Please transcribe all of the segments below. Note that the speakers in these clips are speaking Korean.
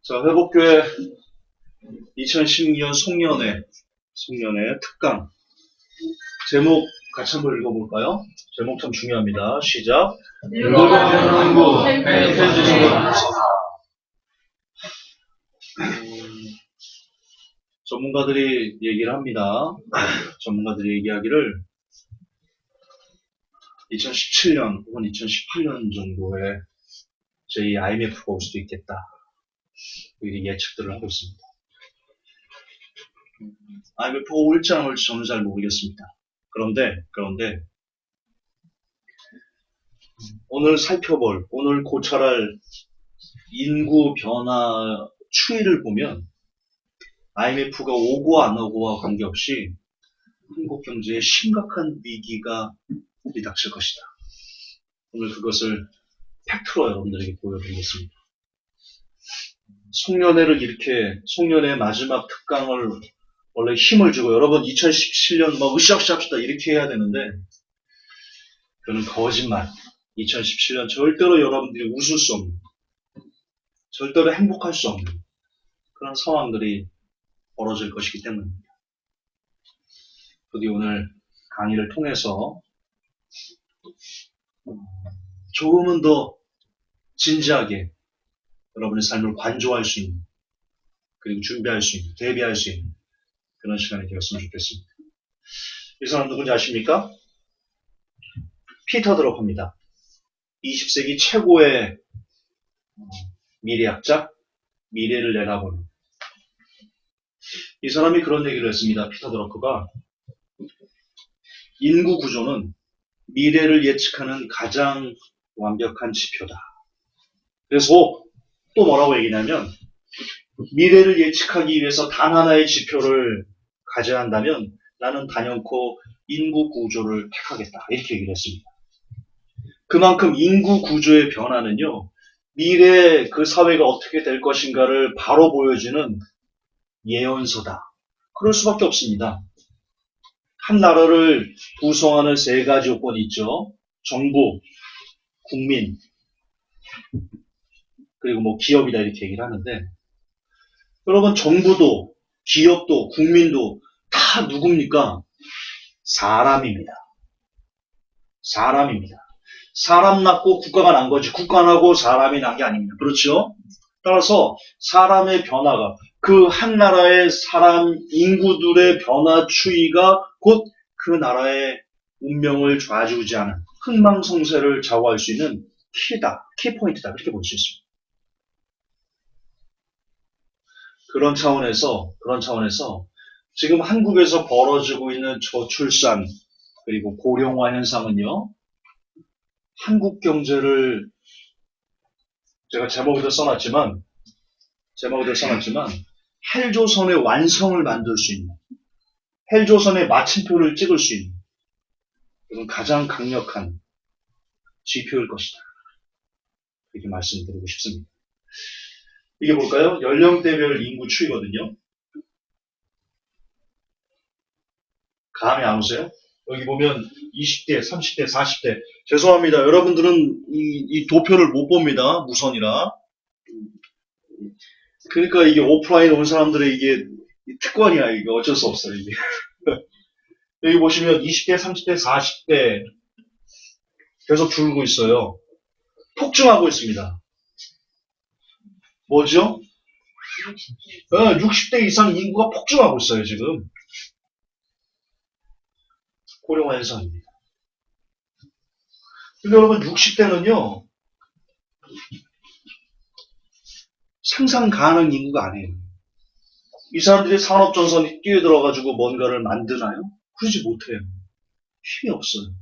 자, 회복교회 2012년 송년회 특강. 제목 같이 한번 읽어볼까요? 제목 참 중요합니다. 시작. 율법연구 전문가들이 얘기를 합니다. 전문가들이 얘기하기를 2017년 혹은 2018년 정도에 제2 IMF가 올 수도 있겠다. 이렇게 예측들을 하고 있습니다. IMF가 올지 안 올지 저는 잘 모르겠습니다. 그런데 오늘 고찰할 인구 변화 추이를 보면 IMF가 오고 안 오고와 관계없이 한국 경제에 심각한 위기가 들이닥칠 것이다. 오늘 그것을 팩트로 여러분들에게 보여드리겠습니다. 송년회 마지막 특강을 원래 힘을 주고 여러분 2017년 으쌰으쌰 합시다 이렇게 해야 되는데 그건 거짓말. 2017년 절대로 여러분들이 웃을 수 없는, 절대로 행복할 수 없는 그런 상황들이 벌어질 것이기 때문입니다. 부디 오늘 강의를 통해서 조금은 더 진지하게 여러분의 삶을 관조할 수 있는, 그리고 준비할 수 있는, 대비할 수 있는 그런 시간이 되었으면 좋겠습니다. 이 사람 누군지 아십니까? 피터 드러커입니다. 20세기 최고의 미래학자, 미래를 내다보는. 이 사람이 그런 얘기를 했습니다. 피터 드러커가 인구 구조는 미래를 예측하는 가장 완벽한 지표다. 그래서 또 뭐라고 얘기냐면 미래를 예측하기 위해서 단 하나의 지표를 가져야 한다면 나는 단연코 인구 구조를 택하겠다. 이렇게 얘기를 했습니다. 그만큼 인구 구조의 변화는요. 미래에 그 사회가 어떻게 될 것인가를 바로 보여주는 예언서다. 그럴 수밖에 없습니다. 한 나라를 구성하는 세 가지 요건이 있죠. 정부, 국민, 그리고 기업이다 이렇게 얘기를 하는데 여러분 정부도 기업도 국민도 다 누굽니까? 사람입니다. 사람 낳고 국가가 난 거지 국가 나고 사람이 난 게 아닙니다. 그렇죠? 따라서 사람의 변화가 그 한 나라의 사람 인구들의 변화 추이가 곧 그 나라의 운명을 좌지우지하는 흥망성쇠를 좌우할 수 있는 키포인트다. 그렇게 볼 수 있습니다. 그런 차원에서 지금 한국에서 벌어지고 있는 저출산 그리고 고령화 현상은요. 한국 경제를 제가 제목에도 써놨지만 헬조선의 완성을 만들 수 있는 헬조선의 마침표를 찍을 수 있는 그런 가장 강력한 지표일 것이다. 이렇게 말씀드리고 싶습니다. 이게 볼까요? 연령대별 인구 추이거든요. 감이 안 오세요? 여기 보면 20대, 30대, 40대. 죄송합니다. 여러분들은 이 도표를 못 봅니다. 무선이라. 그러니까 이게 오프라인 온 사람들의 이게 특권이야. 이게 어쩔 수 없어요. 이게. 여기 보시면 20대, 30대, 40대 계속 줄고 있어요. 폭증하고 있습니다. 뭐죠? 60대 이상 인구가 폭증하고 있어요, 지금. 고령화 현상입니다. 근데 여러분, 60대는요, 상상 가능 인구가 아니에요. 이 사람들이 산업전선에 뛰어들어가지고 뭔가를 만드나요? 그러지 못해요. 힘이 없어요.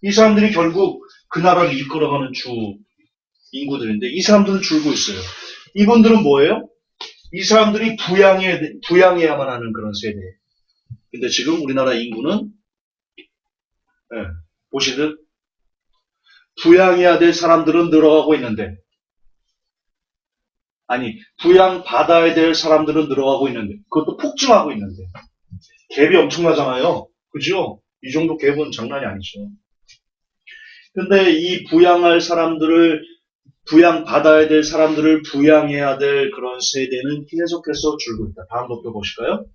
이 사람들이 결국 그 나라를 이끌어가는 주 인구들인데, 이 사람들은 줄고 있어요. 이분들은 뭐예요? 이 사람들이 부양해야만 하는 그런 세대예요. 근데 지금 우리나라 인구는 보시듯 부양해야 될 사람들은 늘어가고 있는데 부양받아야 될 사람들은 늘어가고 있는데 그것도 폭증하고 있는데 갭이 엄청나잖아요. 그죠? 이 정도 갭은 장난이 아니죠. 근데 이 부양할 사람들을 부양받아야 될 사람들을 부양해야 될 그런 세대는 계속해서 줄고 있다. 다음 도표 보실까요?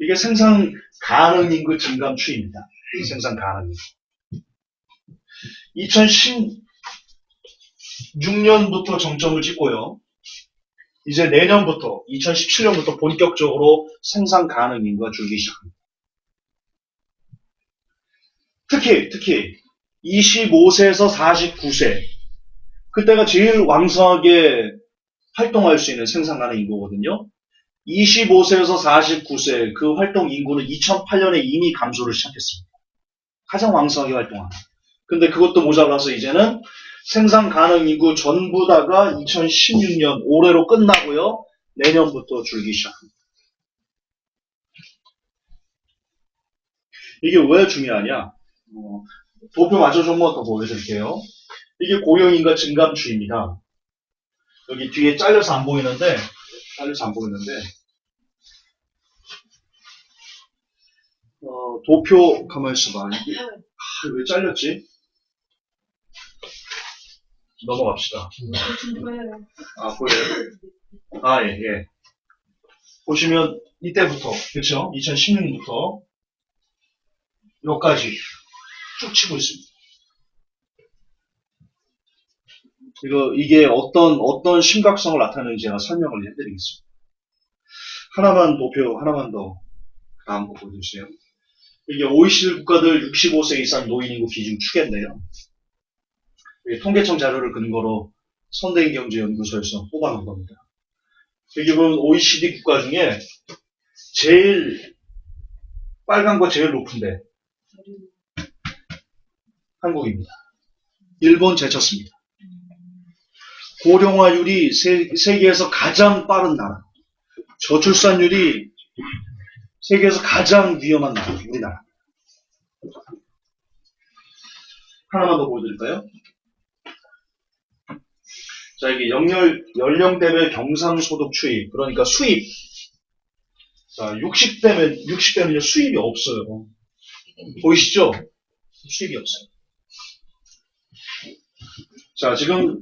이게 생산 가능 인구 증감 추이입니다. 생산 가능 인구. 2016년부터 정점을 찍고요. 이제 내년부터 2017년부터 본격적으로 생산 가능 인구가 줄기 시작합니다. 특히 25세에서 49세 그때가 제일 왕성하게 활동할 수 있는 생산 가능 인구거든요. 25세에서 49세 그 활동 인구는 2008년에 이미 감소를 시작했습니다. 가장 왕성하게 활동하는. 근데 그것도 모자라서 이제는 생산 가능 인구 전부 다가 2016년 올해로 끝나고요. 내년부터 줄기 시작합니다. 이게 왜 중요하냐? 도표 마저 좀 더 보여드릴게요. 이게 고령인구 증감 추이입니다. 여기 뒤에 잘려서 안 보이는데 도표 가만히 있어봐. 이게 왜 잘렸지? 넘어갑시다. 보여요? 예. 보시면 이때부터 그쵸? 2016년부터 여기까지 쭉 치고 있습니다. 이게 어떤 심각성을 나타내는지 제가 설명을 해드리겠습니다. 하나만 더 다음 거 보여주세요. 이게 OECD 국가들 65세 이상 노인 인구 비중 추계인데요. 통계청 자료를 근거로 선대인경제연구소에서 뽑아놓은 겁니다. 여기 보면 OECD 국가 중에 제일 빨간 거 제일 높은데 한국입니다. 일본 제쳤습니다. 고령화율이 세계에서 가장 빠른 나라. 저출산율이 세계에서 가장 위험한 나라, 우리나라. 하나만 더 보여드릴까요? 자, 이게 연령대별 경상소득 추이, 그러니까 수입. 자, 60대면요, 수입이 없어요. 보이시죠? 수입이 없어요. 자, 지금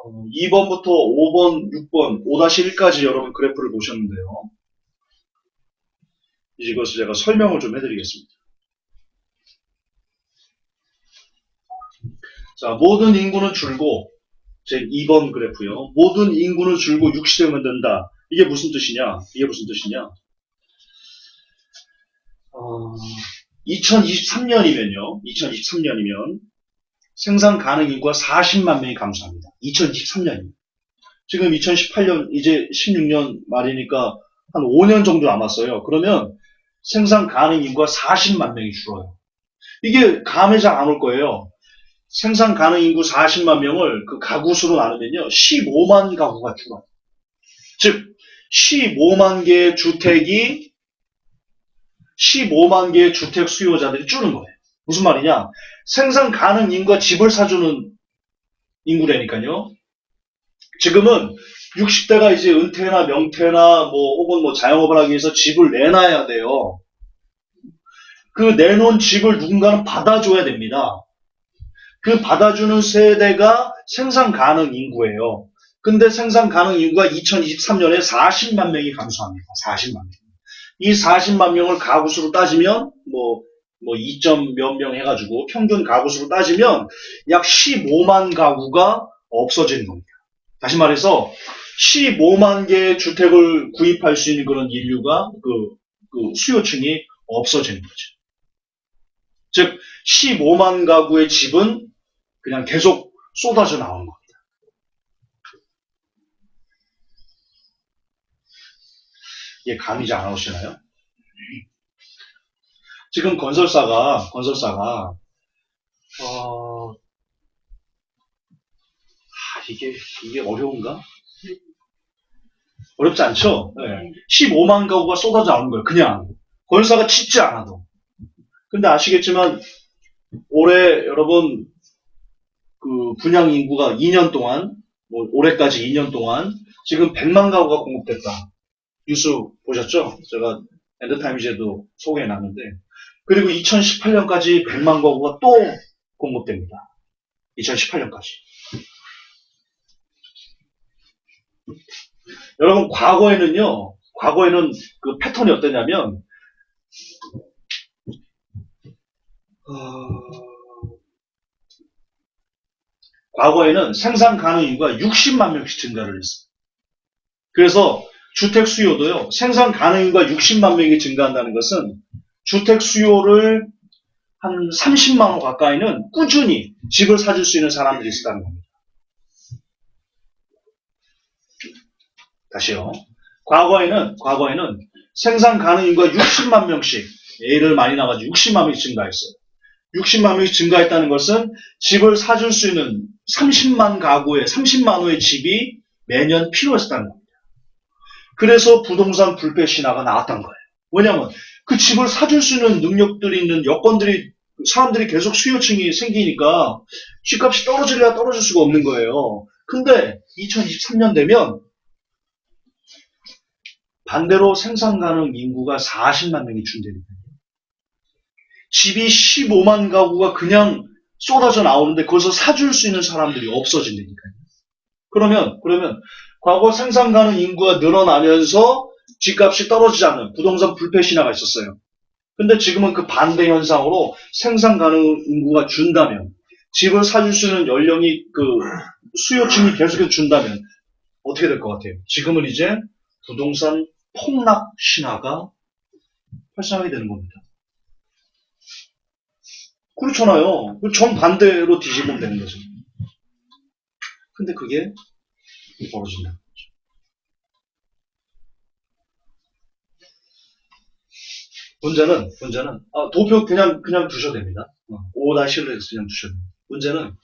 2번부터 5번, 6번, 5-1까지 여러분 그래프를 보셨는데요. 이것을 제가 설명을 좀 해드리겠습니다. 자, 모든 인구는 줄고, 제 2번 그래프요. 모든 인구는 줄고 60대면 된다. 이게 무슨 뜻이냐? 2023년이면 생산 가능 인구가 40만 명이 감소합니다. 2023년입니다. 지금 2018년, 이제 16년 말이니까 한 5년 정도 남았어요. 그러면 생산 가능 인구가 40만 명이 줄어요. 이게 감이 잘 안 올 거예요. 생산 가능 인구 40만 명을 그 가구 수로 나누면요. 15만 가구가 줄어요. 즉 15만 개의 주택 수요자들이 줄는 거예요. 무슨 말이냐? 생산 가능 인구가 집을 사주는 인구라니까요. 지금은 60대가 이제 은퇴나 명퇴나 혹은 자영업을 하기 위해서 집을 내놔야 돼요. 그 내놓은 집을 누군가는 받아줘야 됩니다. 그 받아주는 세대가 생산 가능 인구예요. 근데 생산 가능 인구가 2023년에 40만 명이 감소합니다. 40만 명. 이 40만 명을 가구수로 따지면 2점 몇 명 해가지고 평균 가구수로 따지면 약 15만 가구가 없어지는 겁니다. 다시 말해서 15만 개의 주택을 구입할 수 있는 그런 인류가 그 수요층이 없어지는 거죠. 즉 15만 가구의 집은 그냥 계속 쏟아져 나오는 겁니다. 이게 감이 잘 안 오시나요? 지금 건설사가 이게 어려운가? 어렵지 않죠? 네. 15만 가구가 쏟아져 나오는 거예요. 그냥 건설사가 짓지 않아도. 근데 아시겠지만 올해 여러분 그 분양 인구가 2년 동안 올해까지 2년 동안 지금 100만 가구가 공급됐다. 뉴스 보셨죠? 제가 엔드타임즈에도 소개해놨는데 그리고 2018년까지 100만 가구가 또 공급됩니다. 2018년까지. 여러분, 과거에는 그 패턴이 어땠냐면, 과거에는 생산 가능 인구가 60만 명씩 증가를 했어요. 그래서 주택 수요도요, 생산 가능 인구가 60만 명이 증가한다는 것은 주택 수요를 한 30만 호 가까이는 꾸준히 집을 사줄 수 있는 사람들이 있었다는 겁니다. 다시요. 과거에는 생산 가능 인구가 60만 명씩, 애를 많이 낳아가지고 60만 명씩 증가했어요. 60만 명이 증가했다는 것은 집을 사줄 수 있는 30만 호의 집이 매년 필요했다는 겁니다. 그래서 부동산 불패 신화가 나왔던 거예요. 왜냐하면 그 집을 사줄 수 있는 능력들이 있는 여건들이 사람들이 계속 수요층이 생기니까 집값이 떨어질래야 떨어질 수가 없는 거예요. 근데 2023년 되면 반대로 생산 가능 인구가 40만 명이 준대니까. 집이 15만 가구가 그냥 쏟아져 나오는데 거기서 사줄 수 있는 사람들이 없어진다니까요. 그러면 과거 생산 가능 인구가 늘어나면서 집값이 떨어지지 않는 부동산 불패 신화가 있었어요. 근데 지금은 그 반대 현상으로 생산 가능 인구가 준다면, 집을 사줄 수 있는 연령이 그 수요층이 계속해서 준다면 어떻게 될 것 같아요? 지금은 이제 부동산 폭락 신화가 활성화가 되는 겁니다. 그렇잖아요. 정반대로 뒤집으면 되는 거죠. 근데 그게 벌어진다. 문제는 도표 그냥 두셔도 됩니다. 5-1로 해서 그냥 두셔도 됩니다. 문제는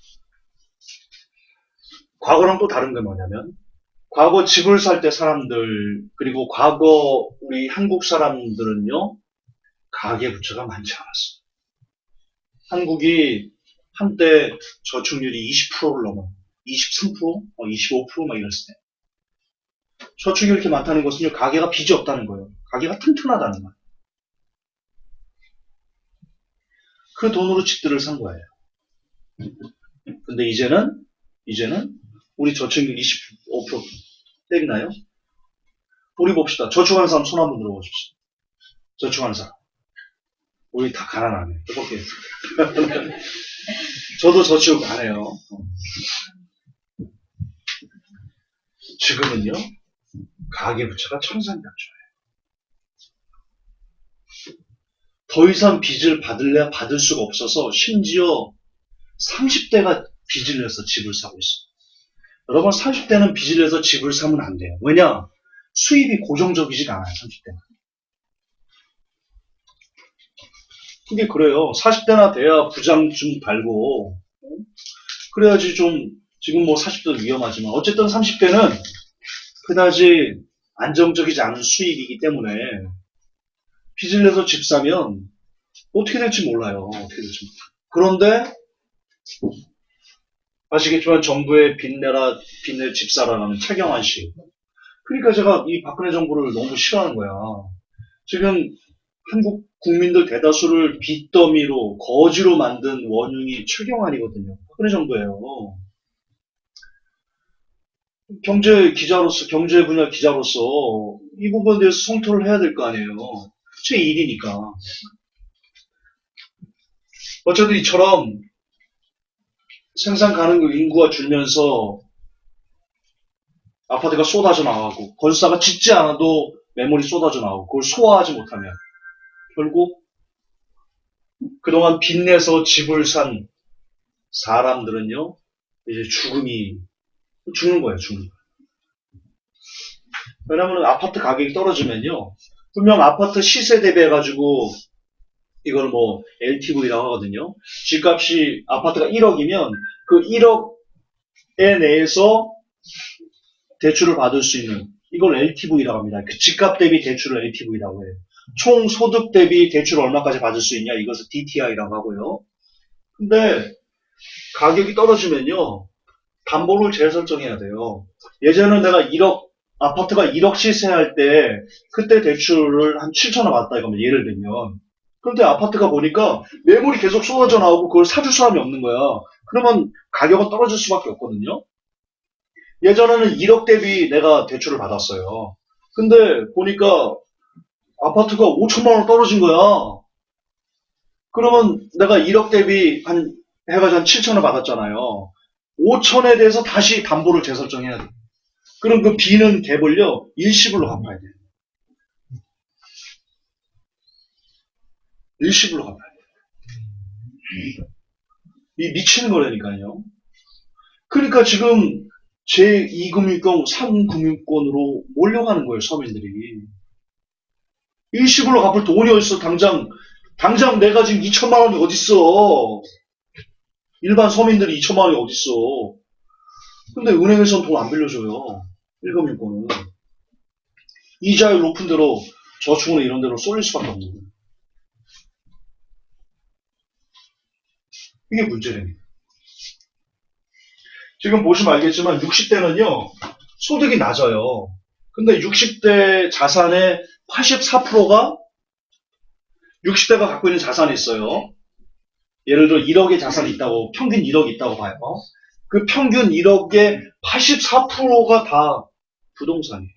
과거랑 또 다른 게 뭐냐면, 과거 집을 살 때 사람들, 그리고 과거 우리 한국 사람들은요, 가계부채가 많지 않았어요. 한국이 한때 저축률이 20%를 넘어, 23%, 25% 막 이랬을 때. 저축이 이렇게 많다는 것은요, 가계가 빚이 없다는 거예요. 가계가 튼튼하다는 거예요. 그 돈으로 집들을 산 거예요. 근데 이제는 우리 저축률 25% 때리나요? 우리 봅시다. 저축하는 사람 손 한번 들어보십시오. 저축하는 사람. 우리 다 가난하네. 어떻게 저도 저축 안 해요. 지금은요, 가계부채가 천상백조예요. 더 이상 빚을 받을 수가 없어서 심지어 30대가 빚을 내서 집을 사고 있어요. 여러분, 30대는 빚을 내서 집을 사면 안 돼요. 왜냐? 수입이 고정적이지가 않아요, 30대는. 그게 그래요. 40대나 돼야 부장 좀 달고, 그래야지 좀, 지금 뭐 40대도 위험하지만, 어쨌든 30대는 그다지 안정적이지 않은 수입이기 때문에, 빚을 내서 집 사면, 어떻게 될지 몰라요. 그런데, 아시겠지만 정부의 빚내 집 사라라는 최경환 씨. 그러니까 제가 이 박근혜 정부를 너무 싫어하는 거야. 지금 한국 국민들 대다수를 빚더미로, 거지로 만든 원흉이 최경환이거든요. 박근혜 정부예요. 경제 분야 기자로서 이 부분에 대해서 성토를 해야 될 거 아니에요. 제 일이니까. 어쨌든 이처럼 생산 가능 인구가 줄면서 아파트가 쏟아져 나가고, 건설사가 짓지 않아도 매물이 쏟아져 나오고, 그걸 소화하지 못하면 결국 그동안 빚내서 집을 산 사람들은요, 이제 죽는 거예요. 왜냐면 아파트 가격이 떨어지면요, 분명 아파트 시세 대비해가지고 이걸 뭐 LTV라고 하거든요. 집값이 아파트가 1억이면 그 1억에 내에서 대출을 받을 수 있는, 이걸 LTV라고 합니다. 그 집값 대비 대출을 LTV라고 해요. 총 소득 대비 대출 얼마까지 받을 수 있냐, 이것을 DTI라고 하고요. 근데 가격이 떨어지면요, 담보를 재설정해야 돼요. 예전에 내가 아파트가 1억 시세할 때 그때 대출을 한 7천원 받았다 이겁니다. 예를 들면. 그런데 아파트가 보니까 매물이 계속 쏟아져 나오고 그걸 사줄 사람이 없는 거야. 그러면 가격은 떨어질 수밖에 없거든요. 예전에는 1억 대비 내가 대출을 받았어요. 근데 보니까 아파트가 5천만 원 떨어진 거야. 그러면 내가 1억 대비 해가지고 한 7천을 받았잖아요. 5천에 대해서 다시 담보를 재설정해야 돼. 그럼 그 B는 갭을요, 일시불로 갚아야 돼. 일시불로 갚아야 돼. 이 미치는 거라니까요. 그러니까 지금 제2금융권, 3금융권으로 몰려가는 거예요, 서민들이. 일시불로 갚을 돈이 어딨어, 당장 내가 지금 2천만 원이 어딨어. 일반 서민들이 2천만 원이 어딨어. 근데 은행에서는 돈 안 빌려줘요. 1금융권은. 이자율 높은 대로 저축은행 이런 데로 쏠릴 수밖에 없는 거예요. 이게 문제랍니다. 지금 보시면 알겠지만 60대는요. 소득이 낮아요. 근데 60대 자산의 84%가 60대가 갖고 있는 자산이 있어요. 예를 들어 1억의 자산이 있다고, 평균 1억이 있다고 봐요. 그 평균 1억의 84%가 다 부동산이에요.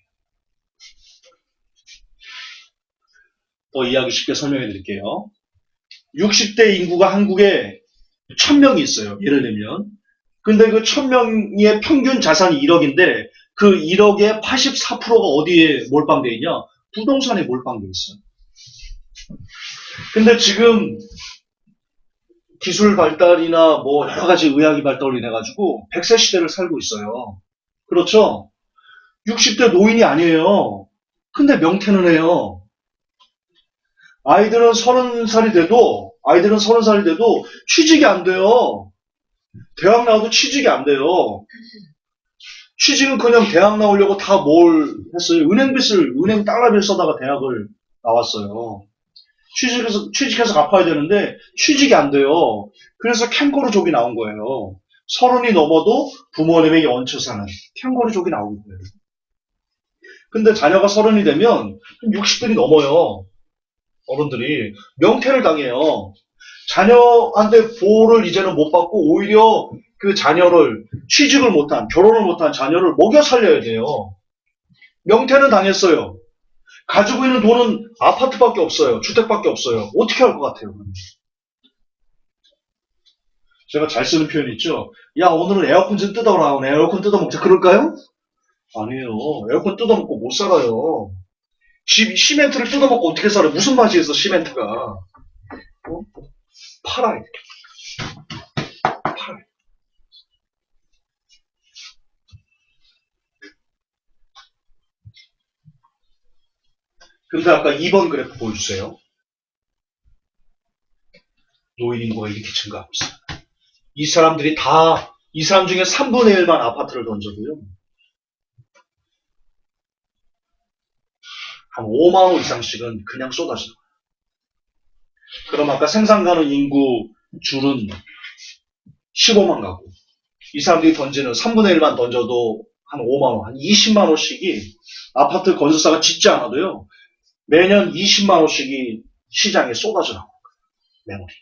더 이해하기 쉽게 설명해 드릴게요. 60대 인구가 한국에 1000명이 있어요. 예를 들면. 근데 그 1000명의 평균 자산이 1억인데 그 1억의 84%가 어디에 몰빵되어 있냐? 부동산에 몰빵되어 있어요. 근데 지금 기술 발달이나 뭐 여러 가지 의학이 발달을 해가지고 100세 시대를 살고 있어요. 그렇죠? 60대 노인이 아니에요. 근데 명태는 해요. 아이들은 30살이 돼도 취직이 안 돼요. 대학 나와도 취직이 안 돼요. 취직은 그냥 대학 나오려고 다 뭘 했어요? 은행 달러비를 써다가 대학을 나왔어요. 취직해서 갚아야 되는데 취직이 안 돼요. 그래서 캥거루족이 나온 거예요. 30이 넘어도 부모님에게 얹혀 사는 캥거루족이 나온 거예요. 근데 자녀가 30이 되면 60들이 넘어요. 어른들이 명태를 당해요. 자녀한테 보호를 이제는 못 받고 오히려 그 자녀를 취직을 못한, 결혼을 못한 자녀를 먹여 살려야 돼요. 명태는 당했어요. 가지고 있는 돈은 아파트밖에 없어요. 주택밖에 없어요. 어떻게 할 것 같아요? 그러면? 제가 잘 쓰는 표현 있죠? 야, 오늘은 에어컨 좀 뜯어라. 오늘 에어컨 뜯어먹자. 그럴까요? 아니에요. 에어컨 뜯어먹고 못 살아요. 시멘트를 뜯어먹고 어떻게 살아요? 무슨 맛이 있어, 시멘트가. 어? 팔아야 돼. 팔아야 돼. 근데 아까 2번 그래프 보여주세요. 노인 인구가 이렇게 증가하고 있어요. 이 사람 중에 3분의 1만 아파트를 던져도요. 한 5만 원 이상씩은 그냥 쏟아지는 거예요. 그럼 아까 생산 가능 인구 줄은 15만 가구. 이 사람들이 던지는 3분의 1만 던져도 한 5만 원, 한 20만 원씩이 아파트 건설사가 짓지 않아도요. 매년 20만 원씩이 시장에 쏟아져 나오는 거예요. 매물이.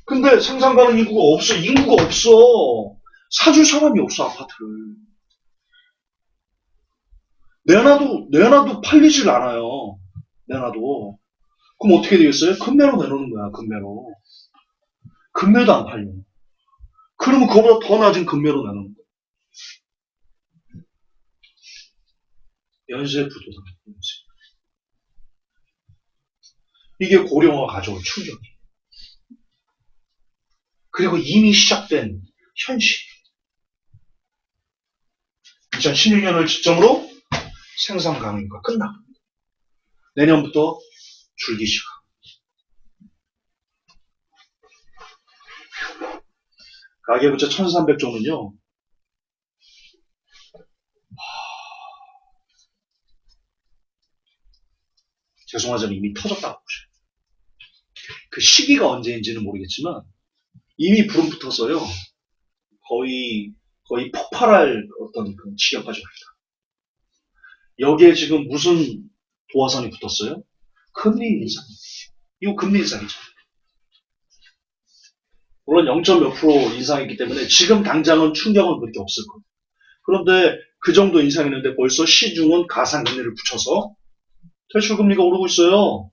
근데 생산 가능 인구가 없어. 인구가 없어. 사줄 사람이 없어, 아파트를. 내놔도 팔리질 않아요. 내놔도. 그럼 어떻게 되겠어요? 금매로 내놓는 거야, 금매로. 금매도 안 팔려. 그러면 그거보다 더 낮은 금매로 내놓는 거야. 연쇄 부도덕. 이게 고령화가 가져올 충격이에요. 그리고 이미 시작된 현실. 2016년을 기점으로 생산 가능인가 끝나. 내년부터 줄기 시작. 가계부채 1300조는요. 죄송하지만 이미 터졌다고 보셔요. 그 시기가 언제인지는 모르겠지만 이미 불은 붙어서요. 거의 폭발할 어떤 그 지경까지 갑니다. 여기에 지금 무슨 도화선이 붙었어요? 금리 인상. 이거 금리 인상이죠. 물론 0.몇 프로 인상했기 때문에 지금 당장은 충격은 그렇게 없을 거예요. 그런데 그 정도 인상이는데 벌써 시중은 가상금리를 붙여서 대출금리가 오르고 있어요.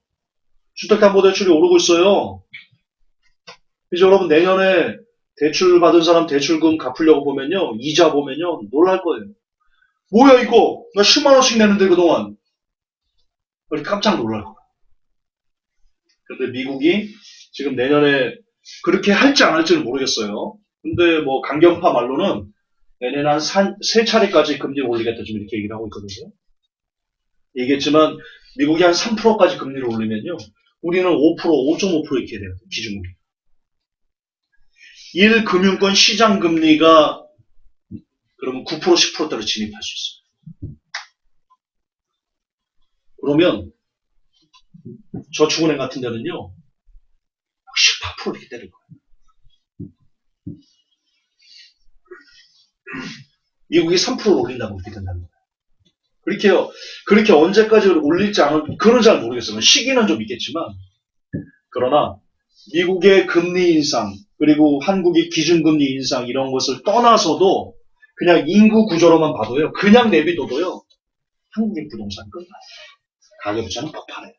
주택담보대출이 오르고 있어요. 이제 여러분 내년에 대출 받은 사람 대출금 갚으려고 보면요. 이자 보면요. 놀랄 거예요. 뭐야 이거? 나 10만 원씩 내는데 그동안. 우리 깜짝 놀랄 거예요. 근데 미국이 지금 내년에 그렇게 할지 안 할지는 모르겠어요. 근데 뭐 강경파 말로는 내년에 한 3차례까지 금리를 올리겠다 지금 이렇게 얘기를 하고 있거든요. 얘기했지만 미국이 한 3%까지 금리를 올리면요. 우리는 5%, 5.5% 이렇게 돼요. 기준금리. 1금융권 시장 금리가 그러면 9%, 10%대로 진입할 수 있어요. 그러면 저축은행 같은 데는요. 18% 이렇게 때릴 거예요. 미국이 3%를 올린다고 그렇게 된다는 거예요. 그렇게 언제까지 올릴지 안 올릴지, 그건 잘 모르겠어요. 시기는 좀 있겠지만, 그러나, 미국의 금리 인상, 그리고 한국의 기준금리 인상, 이런 것을 떠나서도, 그냥 인구 구조로만 봐도요, 그냥 내비둬도요, 한국의 부동산 끝나요. 가계부채는 폭발해요.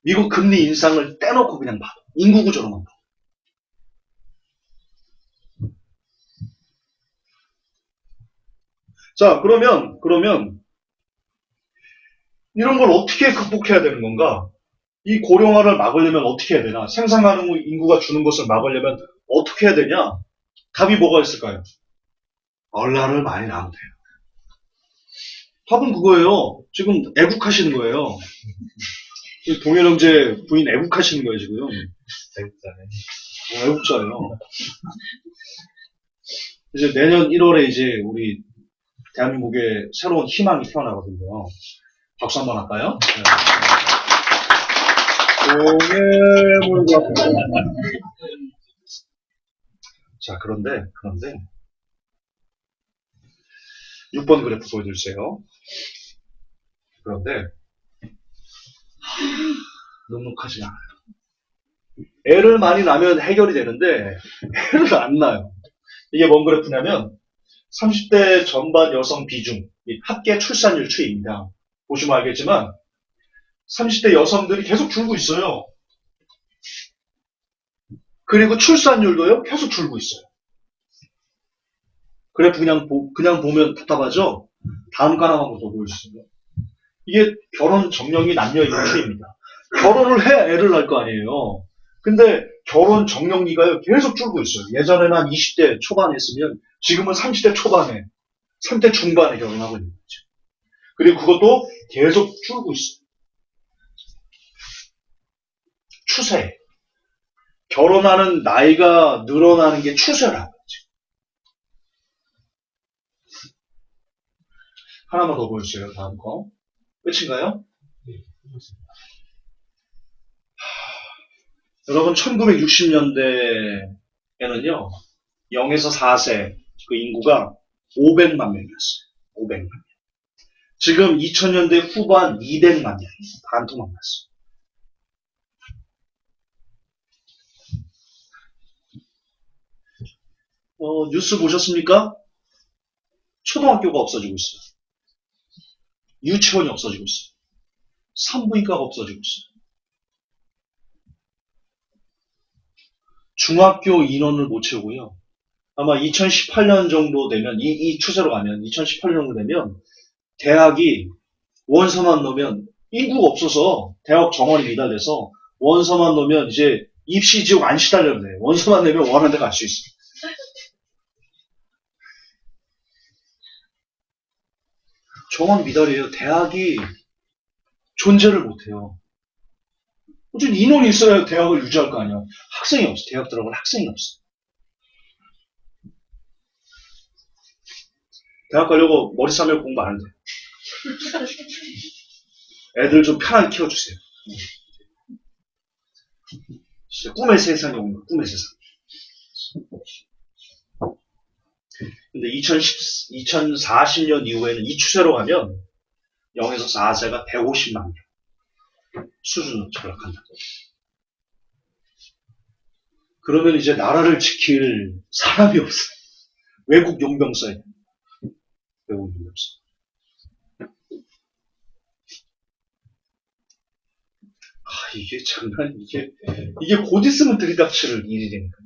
미국 금리 인상을 떼놓고 그냥 봐도, 인구 구조로만 봐도. 자, 그러면, 이런 걸 어떻게 극복해야 되는 건가? 이 고령화를 막으려면 어떻게 해야 되나? 생산 가능 인구가 주는 것을 막으려면 어떻게 해야 되냐? 답이 뭐가 있을까요? 얼라를 많이 낳으면 돼요. 답은 그거예요. 지금 애국하시는 거예요. 동현 형제 부인 애국하시는 거예요, 지금. 애국자예요. 이제 내년 1월에 이제 우리 대한민국의 새로운 희망이 태어나거든요. 박수 한번 할까요? 네. 자, 그런데 6번 그래프 보여주세요. 그런데 눅눅하지 않아요. 애를 많이 낳으면 해결이 되는데 애를 안 낳아요. 이게 뭔 그래프냐면 30대 전반 여성 비중, 합계 출산율 추이입니다. 보시면 알겠지만 30대 여성들이 계속 줄고 있어요. 그리고 출산율도요 계속 줄고 있어요. 그래프 그냥 보면 답답하죠? 다음 거 하나만 더 보여주세요. 이게 결혼 정령이 남녀 일치입니다. 결혼을 해 애를 낳을 거 아니에요. 근데 결혼 정령기가요 계속 줄고 있어요. 예전에는 한 20대 초반에 했으면 지금은 30대 초반에, 30대 중반에 결혼하고 있는 거죠. 그리고 그것도 계속 줄고 있어요. 추세. 결혼하는 나이가 늘어나는 게 추세라는 거죠. 하나만 더 보여주세요. 다음 거. 끝인가요? 여러분 1960년대에는요. 0에서 4세 그 인구가 500만 명이었어요. 500만 명. 지금 2000년대 후반 200만 명이에요. 반토막 났어요. 뉴스 보셨습니까? 초등학교가 없어지고 있어요. 유치원이 없어지고 있어요. 산부인과가 없어지고 있어요. 중학교 인원을 못 채우고요. 아마 2018년 정도 되면, 이 추세로 가면, 2018년 정도 되면, 대학이 원서만 넣으면, 인구가 없어서, 대학 정원이 미달돼서, 원서만 넣으면 이제 입시 지옥 안 시달려도 돼요. 원서만 내면 원하는 데 갈 수 있어요. 정원 미달이에요. 대학이 존재를 못해요. 어쨌든 인원이 있어야 대학을 유지할 거 아니에요. 학생이 없어. 대학 들어갈 학생이 없어. 대학 가려고 머리 싸매고 공부 안 해도 돼요. 애들 좀 편하게 키워주세요. 진짜 꿈의 세상에 온 거야. 꿈의 세상. 근데 2040년 이후에는 이 추세로 가면 0에서 4세가 150만 명 수준으로 전락한다. 그러면 이제 나라를 지킬 사람이 없어. 외국 용병 써야 돼. 외국 용병 써. 이게 장난, 이게 곧 있으면 들이닥칠 일이니까.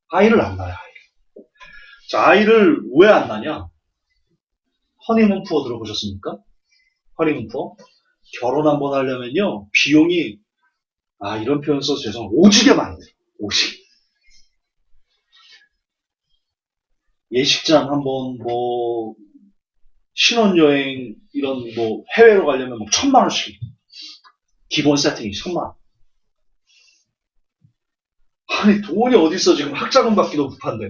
아이를 안 낳아요, 아이를. 자, 아이를 왜 안 낳냐? 허니문 푸어 들어보셨습니까? 허니문 푸어? 결혼 한번 하려면요, 비용이, 이런 표현 써서 죄송합니다. 오지게 많아요. 오지게. 예식장 한번, 신혼여행, 이런, 해외로 가려면 1,000만 원씩. 기본 세팅이 1,000만 원. 아니, 돈이 어딨어, 지금 학자금 받기도 급한데.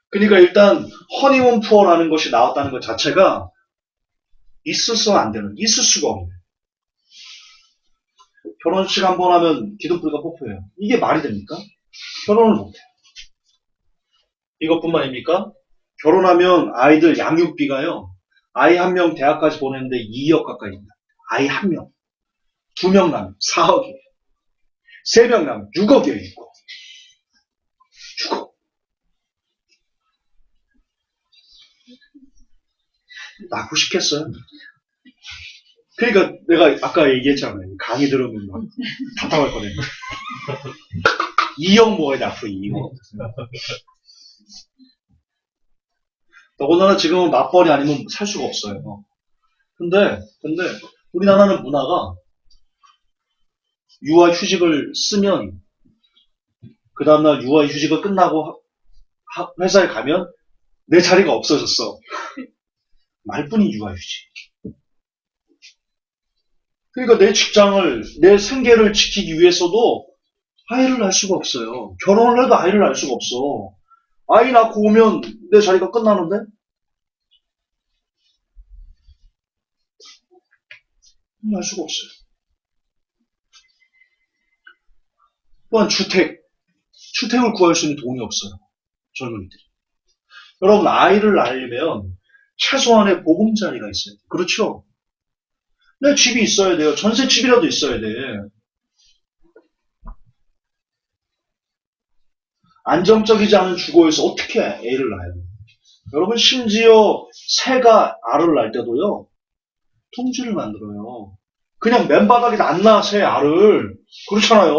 그러니까 일단, 허니문 푸어라는 것이 나왔다는 것 자체가 있어서 안 되는, 있을 수가 없는. 결혼식 한번 하면 기둥뿌리가 뽑혀요. 이게 말이 됩니까? 결혼을 못해요. 이것뿐만 아닙니까? 결혼하면 아이들 양육비가요. 아이 한 명 대학까지 보내는데 2억 가까이입니다. 아이 한 명. 2명 나면 4억이에요. 3명 나면 6억이에요. 6억. 낳고 싶겠어요? 그러니까 내가 아까 얘기했잖아요. 강의 들으면 막 답답할 거든요. 2억 모아야 돼, 앞으로 2억. 더군다나 지금은 맞벌이 아니면 살 수가 없어요. 근데 우리나라는 문화가 육아휴직을 쓰면 그 다음날 육아휴직을 끝나고 회사에 가면 내 자리가 없어졌어. 말뿐인 육아휴직. 그러니까 내 직장을, 내 생계를 지키기 위해서도 아이를 낳을 수가 없어요. 결혼을 해도 아이를 낳을 수가 없어. 아이 낳고 오면 내 자리가 끝나는데? 낳을 수가 없어요. 또한 주택을 구할 수 있는 돈이 없어요. 젊은이들이. 여러분, 아이를 낳으려면 최소한의 보금자리가 있어야 돼요. 그렇죠? 내 집이 있어야 돼요. 전셋집이라도 있어야 돼. 안정적이지 않은 주거에서 어떻게 애를 낳아요? 여러분, 심지어 새가 알을 낳을 때도요, 둥지를 만들어요. 그냥 맨바닥에 안 낳아, 새 알을. 그렇잖아요.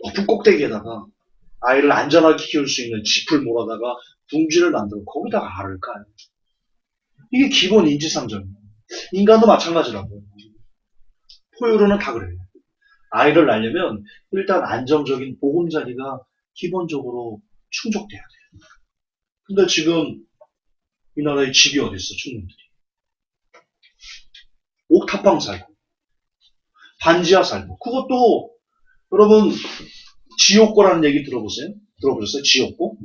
높은 꼭대기에다가 아이를 안전하게 키울 수 있는 짚을 몰아다가 둥지를 만들고 거기다가 알을 까요. 이게 기본 인지상정이에요. 인간도 마찬가지라고요. 포유류는 다 그래요. 아이를 낳으려면 일단 안정적인 보금자리가 기본적으로 충족돼야 돼요. 근데 지금 이 나라에 집이 어디 있어, 청년들이. 옥탑방 살고, 반지하 살고. 그것도 여러분 지옥고라는 얘기 들어보세요? 들어보셨어요? 지옥고?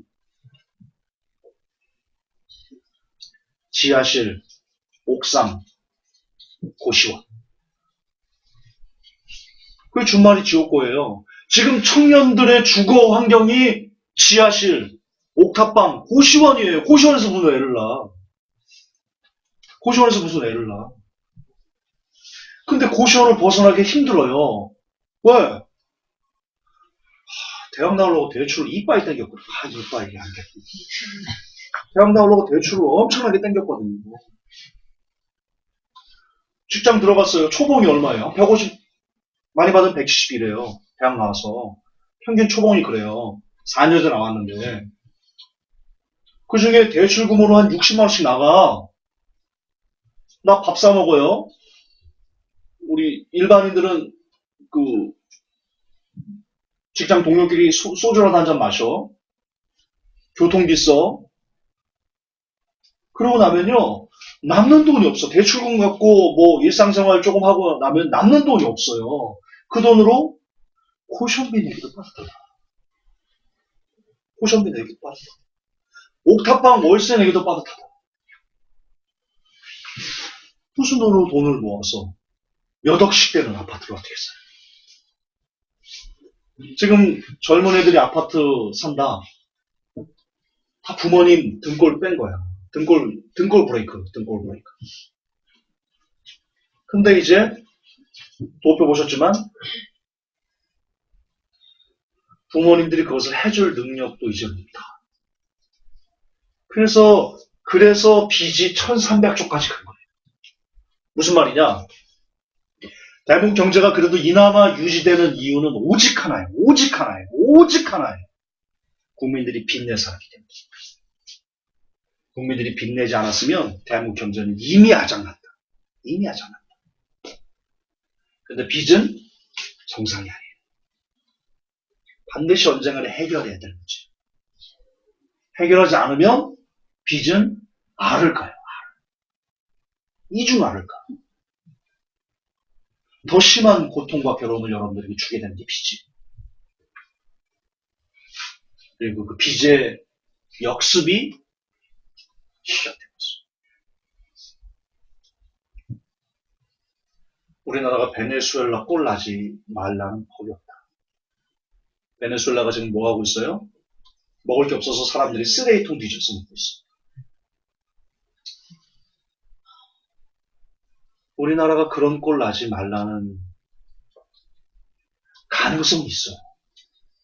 지하실, 옥상, 고시원. 그게 준말이 지옥고예요. 지금 청년들의 주거 환경이 지하실, 옥탑방, 고시원이에요. 고시원에서 무슨 애를 낳아. 고시원에서 무슨 애를 낳아. 근데 고시원을 벗어나기 힘들어요. 왜? 대학 나오려고 대출을 이빠이 땡겼거든. 이빠이 이게 안 돼. 대학 나오려고 대출을 엄청나게 땡겼거든요. 직장 들어갔어요. 초봉이 얼마예요? 150, 많이 받으면 170이래요. 대학 나와서. 평균 초봉이 그래요. 4년제 나왔는데. 그 중에 대출금으로 한 60만원씩 나가. 나 밥 사 먹어요. 우리 일반인들은 그 직장 동료끼리 소주라도 한 잔 마셔. 교통비 써. 그러고 나면요. 남는 돈이 없어. 대출금 갖고 일상생활 조금 하고 나면 남는 돈이 없어요. 그 돈으로 고시원비 내기도 빠르다. 고시원비 내기도 빠르다. 옥탑방 월세 내기도 빠듯하다. 무슨 돈으로 돈을 모아서 몇 억씩 되는 아파트를 어떻게 사요? 지금 젊은 애들이 아파트 산다. 다 부모님 등골 뺀 거야. 등골 브레이크. 근데 이제 도표 보셨지만 부모님들이 그것을 해줄 능력도 잊어냅니다. 그래서 빚이 1300조까지 간 거예요. 무슨 말이냐? 대한민국 경제가 그래도 이나마 유지되는 이유는 오직 하나예요. 오직 하나예요. 오직 하나예요. 국민들이 빚내 살았기 때문에. 국민들이 빚내지 않았으면 대한민국 경제는 이미 아작났다. 이미 아작났다. 그런데 빚은 정상이 아니에요. 반드시 언젠가는 해결해야 되는 문제. 해결하지 않으면 빚은 알을 까요. 이중 알을 까. 더 심한 고통과 괴로움을 여러분들에게 주게 되는 게 빚이. 그리고 그 빚의 역습이 시작된 것입니다. 우리나라가 베네수엘라 꼴 나지 말라는 법이 없다. 베네수엘라가 지금 뭐 하고 있어요? 먹을 게 없어서 사람들이 쓰레기통 뒤져서 먹고 있어요. 우리나라가 그런 꼴 나지 말라는 가능성이 있어요.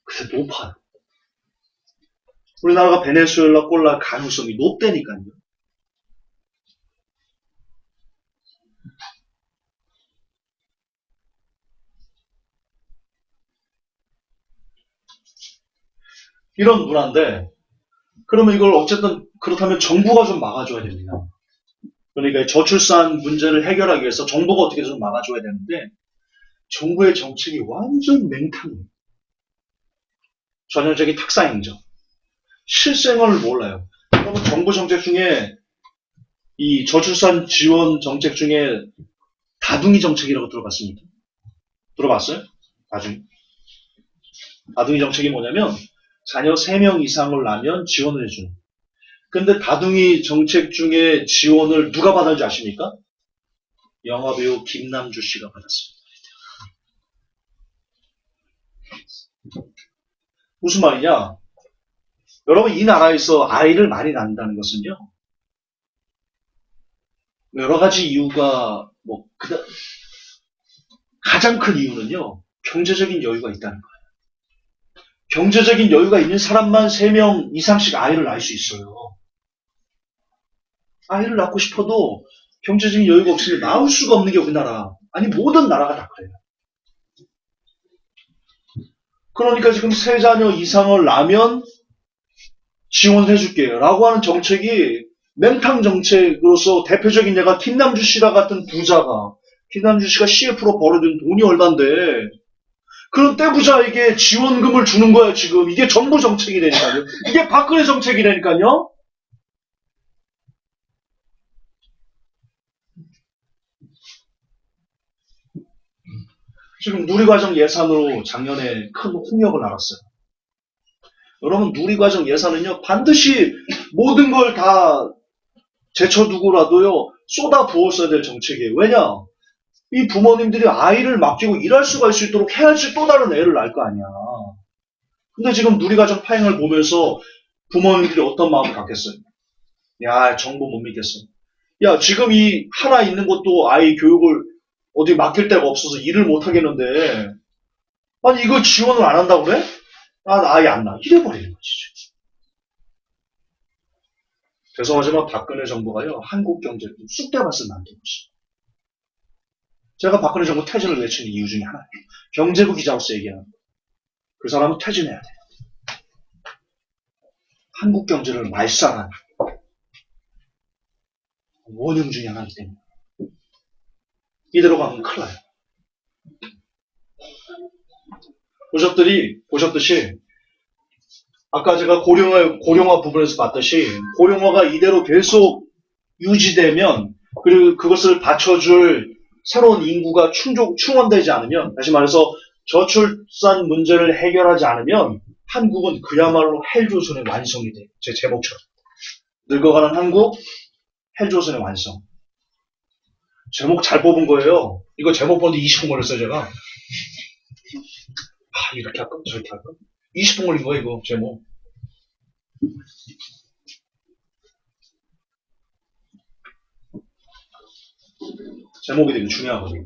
근데 높아요. 우리나라가 베네수엘라 꼴 날 가능성이 높다니까요. 이런 문화인데, 그러면 이걸 어쨌든 그렇다면 정부가 좀 막아줘야 됩니다. 그러니까 저출산 문제를 해결하기 위해서 정부가 어떻게 좀 막아줘야 되는데, 정부의 정책이 완전 맹탕이에요. 전형적인 탁사행정. 실생활을 몰라요. 여러분 정부 정책 중에 이 저출산 지원 정책 중에 다둥이 정책이라고 들어봤습니까? 들어봤어요? 다둥이 정책이 뭐냐면 자녀 3명 이상을 낳으면 지원을 해주는. 근데 다둥이 정책 중에 지원을 누가 받았는지 아십니까? 영화배우 김남주 씨가 받았습니다. 무슨 말이냐? 여러분 이 나라에서 아이를 많이 낳는다는 것은요. 여러 가지 이유가 가장 큰 이유는요. 경제적인 여유가 있다는 거예요. 경제적인 여유가 있는 사람만 3명 이상씩 아이를 낳을 수 있어요. 아이를 낳고 싶어도 경제적인 여유가 없으면 낳을 수가 없는 게 우리나라. 아니 모든 나라가 다 그래요. 그러니까 지금 3자녀 이상을 낳으면 지원을 해줄게요. 라고 하는 정책이 맹탕 정책으로서 대표적인 예가 김남주 씨라 같은 부자가 김남주 씨가 CF로 벌어든 돈이 얼만데 그런 떼부자에게 지원금을 주는 거야 지금. 이게 정부 정책이라니까요. 이게 박근혜 정책이라니까요. 지금 누리과정 예산으로 작년에 큰 홍역을 알았어요. 여러분 누리과정 예산은요 반드시 모든 걸 다 제쳐두고라도요 쏟아 부었어야 될 정책이에요. 왜냐? 이 부모님들이 아이를 맡기고 일할 수가 있을 수 있도록 해야지 또 다른 애를 낳을 거 아니야. 근데 지금 누리과정 파행을 보면서 부모님들이 어떤 마음을 갖겠어요? 야 정부 못 믿겠어. 야 지금 이 하나 있는 것도 아이 교육을 어디 맡길 데가 없어서 일을 못 하겠는데 아니 이걸 지원을 안 한다고 그래? 난 아예 안 나. 이래버리는 거지. 죄송하지만 박근혜 정부가요 한국 경제를 쑥대밭을 만들고 있어요. 제가 박근혜 정부 퇴진을 외치는 이유 중에 하나예요. 경제부 기자로서 얘기하는 거예요. 그 사람은 퇴진해야 돼요. 한국 경제를 말살한 원흉 중에 하나이기 때문에 이대로 가면 큰일 나요. 보셨듯이 아까 제가 고령화 부분에서 봤듯이 고령화가 이대로 계속 유지되면 그리고 그것을 받쳐줄 새로운 인구가 충원되지 않으면 다시 말해서 저출산 문제를 해결하지 않으면 한국은 그야말로 헬조선의 완성이 돼요. 제 제목처럼. 늙어가는 한국 헬조선의 완성. 제목 잘 뽑은 거예요. 이거 제목 뽑는데 20분 걸렸어요 제가. 이렇게 할까? 저렇게 할까? 20분 걸린 거야 이거 제목. 제목이 되게 중요하거든요.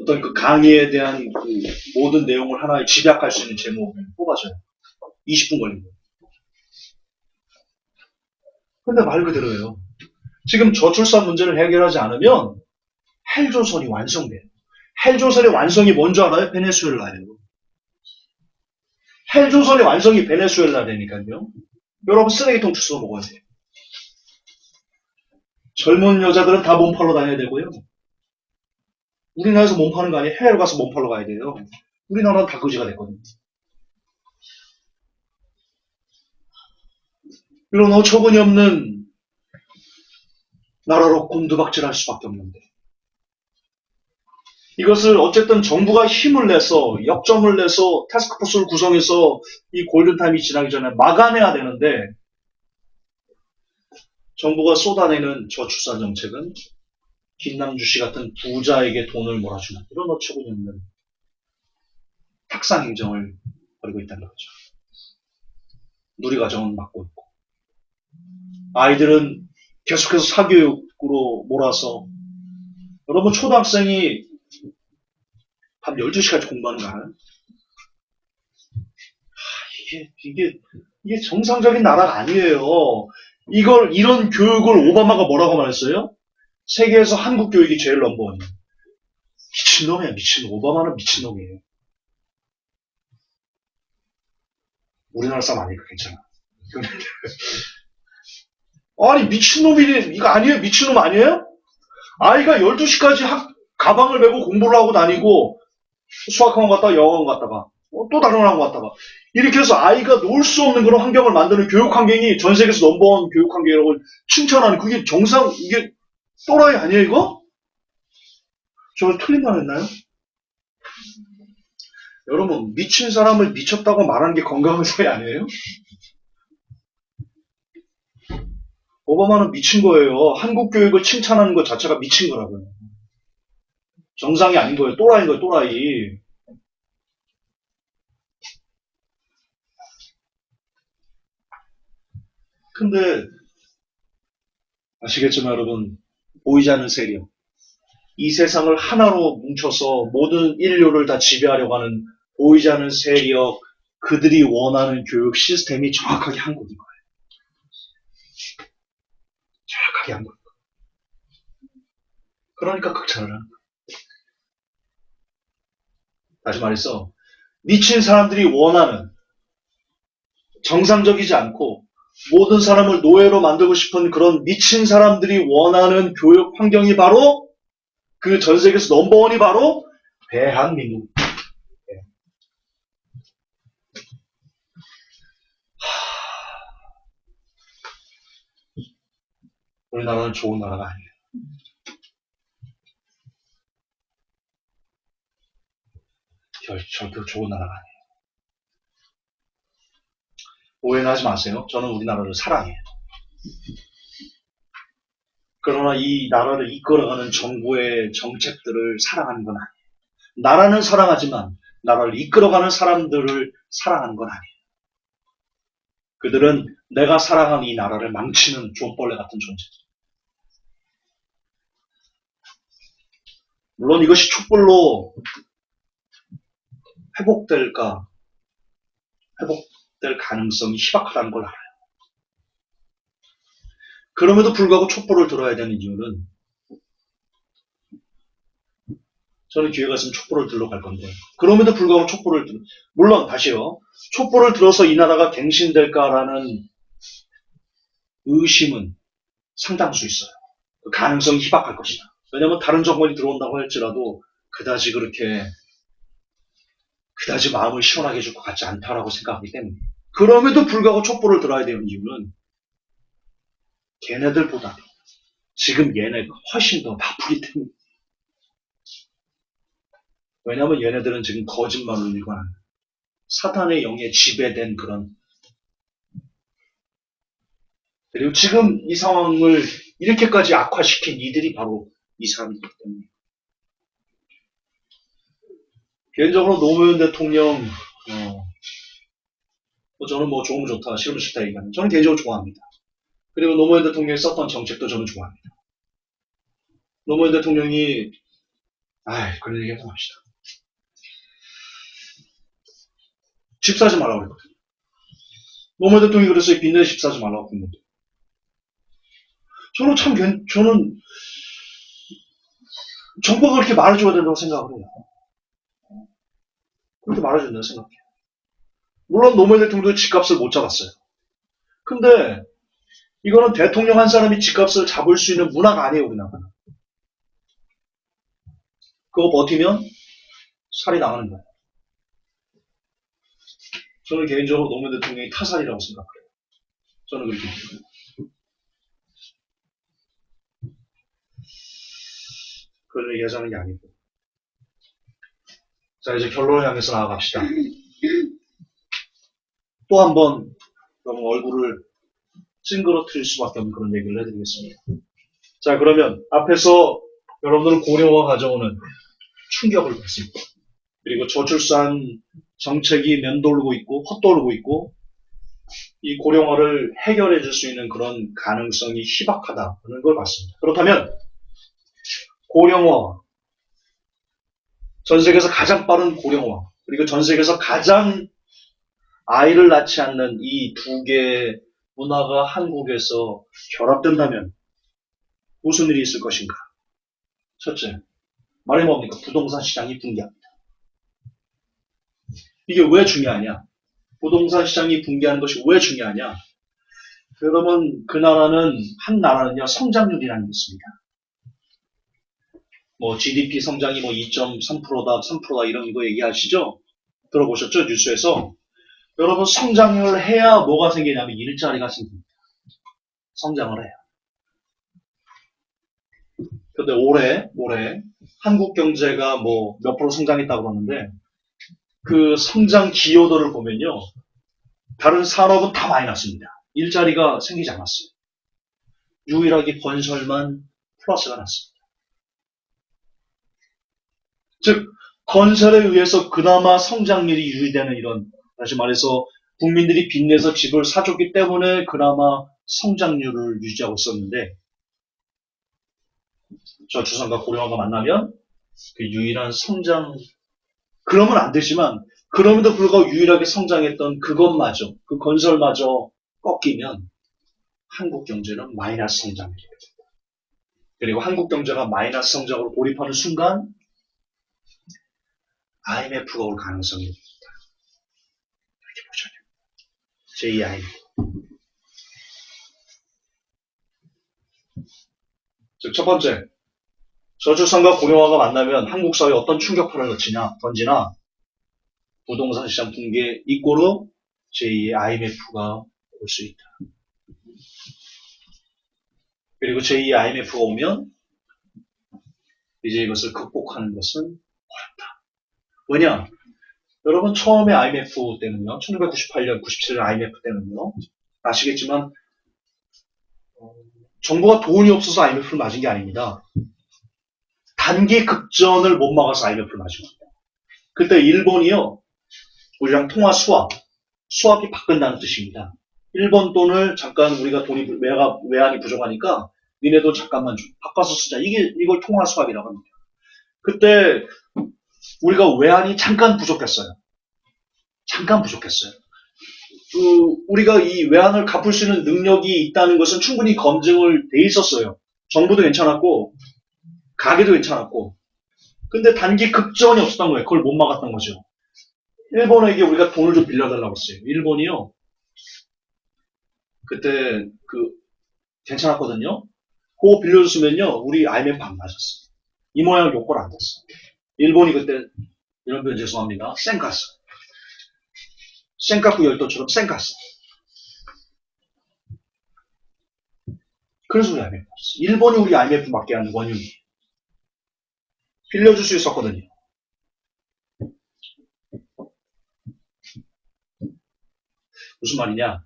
어떤 그 강의에 대한 그 모든 내용을 하나에 집약할 수 있는 제목을 뽑아. 뽑아줘요. 20분 걸린 거예요. 근데 말 그대로예요. 지금 저출산 문제를 해결하지 않으면 헬조선이 완성돼요. 헬조선의 완성이 뭔지 알아요? 베네수엘라예요. 헬조선의 완성이 베네수엘라라니까요. 여러분 쓰레기통 주워 먹어야 돼요. 젊은 여자들은 다 몸 팔러 다녀야 되고요. 우리나라에서 몸 파는 거 아니에요. 해외로 가서 몸 팔러 가야 돼요. 우리나라는 다 거지가 됐거든요. 이런 어처구니 없는 나라로 곤두박질할 수밖에 없는데 이것을 어쨌든 정부가 힘을 내서 역점을 내서 태스크포스를 구성해서 이 골든타임이 지나기 전에 막아내야 되는데 정부가 쏟아내는 저출산 정책은 김남주 씨 같은 부자에게 돈을 몰아주는 이런 어처구니 없는 탁상 행정을 벌이고 있다는 거죠. 누리과정은 막고 있고 아이들은 계속해서 사교육으로 몰아서 여러분 초등학생이 밤 12시까지 공부하는 거 알아요? 이게 정상적인 나라가 아니에요. 이런 교육을 오바마가 뭐라고 말했어요? 세계에서 한국 교육이 제일 넘버원이에요. 미친놈이야, 미친놈. 오바마는 미친놈이에요. 우리나라 사람 아니니까 괜찮아. 아니, 미친놈이, 이거 아니에요? 미친놈 아니에요? 아이가 12시까지 가방을 메고 공부를 하고 다니고, 수학학원 갔다가 영어학원 갔다가, 또 다른 학원 갔다가, 이렇게 해서 아이가 놀 수 없는 그런 환경을 만드는 교육 환경이 전 세계에서 넘버원 교육 환경이라고 칭찬하는, 그게 정상, 이게 또라이 아니에요, 이거? 저 틀린 말 했나요? 여러분, 미친 사람을 미쳤다고 말하는 게 건강한 사회 아니에요? 오바마는 미친 거예요. 한국 교육을 칭찬하는 것 자체가 미친 거라고요. 정상이 아닌 거예요. 또라이인 거예요, 또라이. 근데, 아시겠지만 여러분, 보이지 않는 세력. 이 세상을 하나로 뭉쳐서 모든 인류를 다 지배하려고 하는 보이지 않는 세력, 그들이 원하는 교육 시스템이 정확하게 한국인 거예요. 정확하게 한국인 거예요. 그러니까 극찬을 하는 거예요. 다시 말해서 미친 사람들이 원하는 정상적이지 않고 모든 사람을 노예로 만들고 싶은 그런 미친 사람들이 원하는 교육 환경이 바로 그 전 세계에서 넘버원이 바로 대한민국. 우리나라는 좋은 나라가 아니에요. 절대 좋은 나라가 아니에요. 오해는 하지 마세요. 저는 우리나라를 사랑해요. 그러나 이 나라를 이끌어가는 정부의 정책들을 사랑하는 건 아니에요. 나라는 사랑하지만 나라를 이끌어가는 사람들을 사랑하는 건 아니에요. 그들은 내가 사랑하는 이 나라를 망치는 존벌레 같은 존재죠. 물론 이것이 촛불로 회복될 가능성이 희박하다는 걸 알아요. 그럼에도 불구하고 촛불을 들어야 되는 이유는 저는 기회가 있으면 촛불을 들러 갈 건데 그럼에도 불구하고 물론 다시요. 촛불을 들어서 이 나라가 갱신될까라는 의심은 상당수 있어요. 그 가능성이 희박할 것이다. 왜냐하면 다른 정권이 들어온다고 할지라도 그다지 마음을 시원하게 해줄 것 같지 않다라고 생각하기 때문에 그럼에도 불구하고 촛불을 들어야 되는 이유는 걔네들보다 지금 얘네가 훨씬 더 나쁘기 때문에 왜냐하면 얘네들은 지금 거짓말을 일관하는 사탄의 영에 지배된 그런 그리고 지금 이 상황을 이렇게까지 악화시킨 이들이 바로 이 사람들이기 때문에 개인적으로 노무현 대통령 저는 뭐 좋으면 좋다 싫으면 싫다 얘기하는 저는 개인적으로 좋아합니다. 그리고 노무현 대통령이 썼던 정책도 저는 좋아합니다. 노무현 대통령이 그런 얘기 하지 맙시다. 집 사지 말라고 그랬거든요. 노무현 대통령이 그랬어요. 빚내 집 사지 말라고 했는데. 저는 정부가 그렇게 말해줘야 된다고 생각을 해요. 그렇게 말해줘야 된다고 생각해요. 물론 노무현 대통령도 집값을 못 잡았어요. 근데 이거는 대통령 한 사람이 집값을 잡을 수 있는 문화가 아니에요, 우리나라는. 그거 버티면 살이 나가는 거예요. 저는 개인적으로 노무현 대통령이 타살이라고 생각해요. 저는 그렇게 생각해요. 그런 얘기 하자는 게 아니고. 자, 이제 결론을 향해서 나아갑시다. 또 한 번 너무 얼굴을 찡그러뜨릴 수밖에 없는 그런 얘기를 해드리겠습니다. 자, 그러면 앞에서 여러분들은 고령화가 가져오는 충격을 받습니다. 그리고 저출산 정책이 맴돌고 있고 헛돌고 있고 이 고령화를 해결해 줄 수 있는 그런 가능성이 희박하다는 걸 봤습니다. 그렇다면 고령화, 전 세계에서 가장 빠른 고령화, 그리고 전 세계에서 가장 아이를 낳지 않는 이 두 개의 문화가 한국에서 결합된다면 무슨 일이 있을 것인가? 첫째, 말이 뭡니까? 부동산 시장이 붕괴합니다. 이게 왜 중요하냐? 부동산 시장이 붕괴하는 것이 왜 중요하냐? 여러분, 한 나라는요, 성장률이라는 게 있습니다. 뭐, GDP 성장이 뭐 2.3%다, 3%다 이런 거 얘기하시죠? 들어보셨죠? 뉴스에서. 여러분, 성장을 해야 뭐가 생기냐면 일자리가 생깁니다. 성장을 해야. 근데 올해 한국 경제가 뭐 몇 프로 성장했다고 그러는데 그 성장 기여도를 보면요. 다른 산업은 다 마이너스입니다. 일자리가 생기지 않았어요. 유일하게 건설만 플러스가 났습니다. 즉, 건설에 의해서 그나마 성장률이 유지되는 이런, 다시 말해서 국민들이 빚내서 집을 사줬기 때문에 그나마 성장률을 유지하고 있었는데 저출산과 고령화가 만나면 그 유일한 성장, 그러면 안 되지만 그럼에도 불구하고 유일하게 성장했던 그것마저, 그 건설마저 꺾이면 한국 경제는 마이너스 성장이 됩니다. 그리고 한국 경제가 마이너스 성장으로 돌입하는 순간 IMF가 올 가능성이 있습니다. 이렇게 보셔야 돼요. 제2 IMF. 즉, 첫 번째, 저출산과 고령화가 만나면 한국 사회에 어떤 충격파를 던지나 부동산 시장 붕괴 이꼬르 제2의 IMF가 올 수 있다. 그리고 제2의 IMF가 오면 이제 이것을 극복하는 것은 어렵다. 왜냐? 여러분 처음에 IMF 때는요. 1998년, 97년 IMF 때는요. 아시겠지만 정부가 돈이 없어서 IMF를 맞은 게 아닙니다. 단기 급전을 못 막아서 IMF를 맞은 겁니다. 그때 일본이요. 우리랑 통화 수합이 바꾼다는 뜻입니다. 일본 돈을 잠깐 우리가 외환이 부족하니까 니네도 잠깐만 바꿔서 쓰자. 이걸 통화 수합이라고 합니다. 그때 우리가 외환이 잠깐 부족했어요. 우리가 이 외환을 갚을 수 있는 능력이 있다는 것은 충분히 검증을 돼 있었어요. 정부도 괜찮았고 가게도 괜찮았고 근데 단기 급전이 없었던 거예요. 그걸 못 막았던 거죠. 일본에게 우리가 돈을 좀 빌려달라고 했어요. 일본이요. 그때 괜찮았거든요. 그거 빌려줬으면요. 우리 IMF 안 맞았어요. 이 모양 요걸 안 됐어요. 일본이 그때 이런 표현 죄송합니다. 쌩갔어. 쌩까꾸 열도처럼 쌩갔어. 그래서 우리 IMF 맞았어요. 일본이 우리 IMF 맞게 하는 원흉이 빌려줄 수 있었거든요. 무슨 말이냐?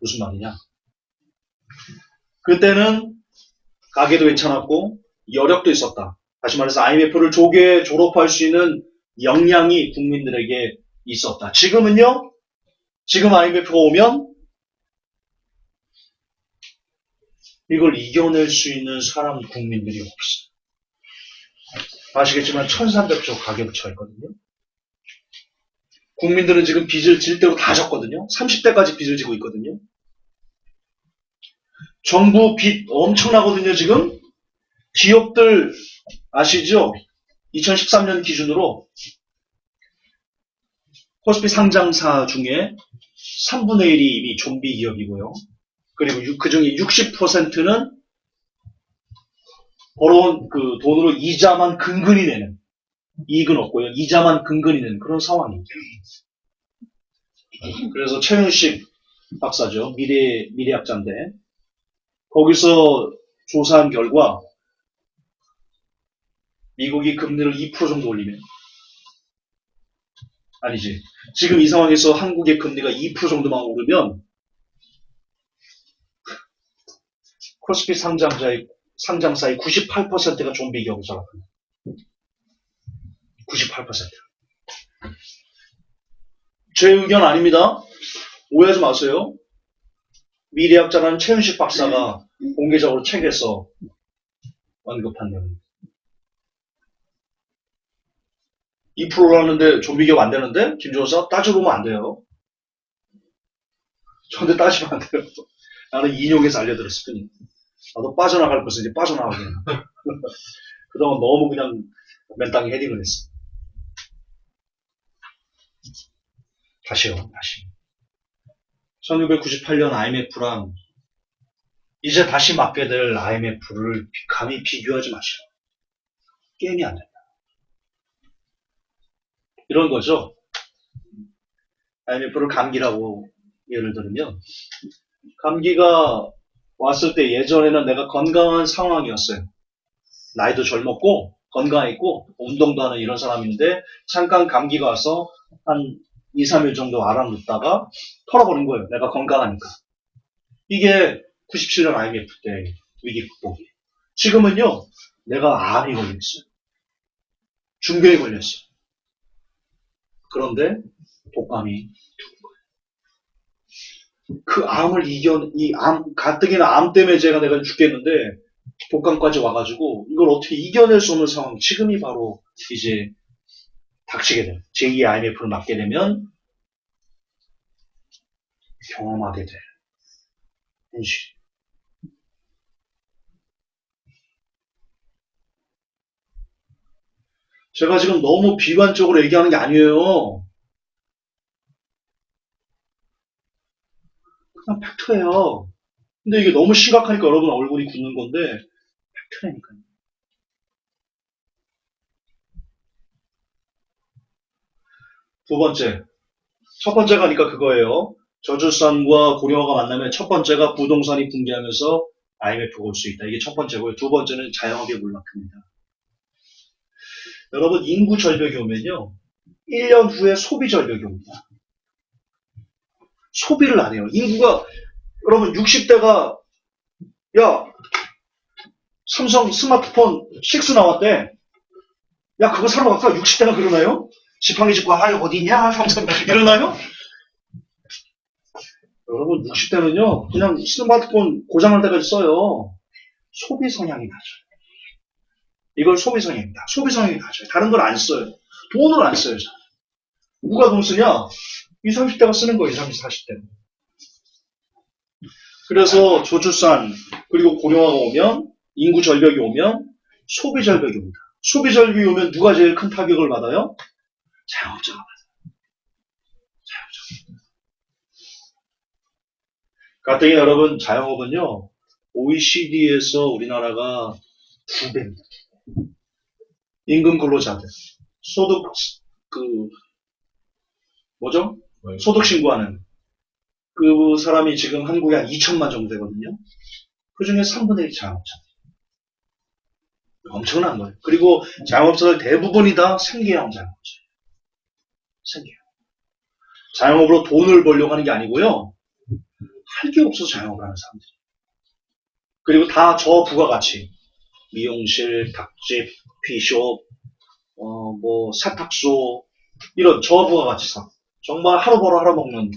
그때는 가게도 괜찮았고 여력도 있었다. 다시 말해서 IMF를 조기에 졸업할 수 있는 역량이 국민들에게 있었다. 지금은요? 지금 IMF가 오면 이걸 이겨낼 수 있는 국민들이 없어요. 아시겠지만 1300조 가계부채가 있거든요. 국민들은 지금 빚을 질 대로 다 졌거든요. 30대까지 빚을 지고 있거든요. 정부 빚 엄청나거든요, 지금. 기업들 아시죠? 2013년 기준으로 코스피 상장사 중에 3분의 1이 이미 좀비 기업이고요. 그리고 그 중에 60%는 벌어온 그 돈으로 이자만 근근히 내는, 이익은 없고요. 이자만 근근히 내는 그런 상황입니다. 그래서 최윤식 박사죠. 미래학자인데, 거기서 조사한 결과, 미국이 금리를 2% 정도 올리면, 아니지. 지금 이 상황에서 한국의 금리가 2% 정도만 오르면, 코스피 상장사의 98%가 좀비 기업을 장악합니다. 98%. 제 의견 아닙니다. 오해하지 마세요. 미래학자라는 최윤식 박사가 공개적으로 책에서 언급한 내용입니다. 2%라는데 좀비 기업 안 되는데? 김조사 따져보면 안 돼요. 저한테 따지면 안 돼요. 나는 인용해서 알려드렸을 뿐이에요. 나도 빠져나갈 것을 이제 빠져나가게. 그동안 너무 그냥 맨땅에 헤딩을 했어. 다시요, 다시. 1998년 IMF랑 이제 다시 맞게 될 IMF를 감히 비교하지 마시라. 게임이 안 된다. 이런 거죠. IMF를 감기라고 예를 들면, 감기가 왔을 때 예전에는 내가 건강한 상황이었어요. 나이도 젊었고 건강했고 운동도 하는 이런 사람인데 잠깐 감기가 와서 한 2, 3일 정도 알아눕다가 털어버린 거예요. 내가 건강하니까. 이게 97년 IMF 때 위기 극복이. 지금은요, 내가 암이 걸렸어요. 중병이 걸렸어요. 그런데 독감이 그 암을 가뜩이나 암 때문에 내가 죽겠는데 독감까지 와가지고 이걸 어떻게 이겨낼 수 없는 상황. 지금이 바로 이제 닥치게 될 제2의 IMF를 맞게 되면 경험하게 될 현실. 제가 지금 너무 비관적으로 얘기하는 게 아니에요. 그냥 팩트예요. 근데 이게 너무 심각하니까 여러분 얼굴이 굳는 건데 팩트라니까요. 두 번째. 첫 번째가 그러니까 그거예요. 저출산과 고령화가 만나면 첫 번째가 부동산이 붕괴하면서 IMF가 올 수 있다. 이게 첫 번째고요. 두 번째는 자영업의 몰락입니다. 여러분 인구 절벽이 오면요. 1년 후에 소비 절벽이 옵니다. 소비를 안 해요. 인구가 여러분 60대가 야 삼성 스마트폰 6 나왔대. 야 그거 사러 갈까? 60대가 그러나요? 지팡이 짚고 어디 있냐? 삼성 이러나요? 여러분 60대는요. 그냥 스마트폰 고장날 때까지 써요. 소비 성향이 낮아요. 이걸 소비 성향입니다. 소비 성향이 낮아요. 다른 걸 안 써요. 돈을 안 써요. 누가 돈 쓰냐? 20, 30대가 쓰는 거예요. 30, 40대. 그래서 저출산 그리고 고령화가 오면 인구 절벽이 오면 소비 절벽이 옵니다. 소비 절벽이 오면 누가 제일 큰 타격을 받아요? 자영업자가 받아요. 자영업자. 가뜩이 여러분 자영업은요. OECD에서 우리나라가 2배입니다. 임금 근로자들. 소득 뭐죠? 소득 신고하는 그 사람이 지금 한국에 한 2천만 정도 되거든요. 그 중에 3분의 1 자영업자. 엄청난 거예요. 그리고 자영업자들 대부분이 다 생계형 자영업자. 생계형. 자영업으로 돈을 벌려고 하는 게 아니고요. 할 게 없어서 자영업을 하는 사람들. 그리고 다 저부가가치. 미용실, 닭집, 피숍, 세탁소, 이런 저부가가치 사업. 정말 하루 벌어 하루 먹는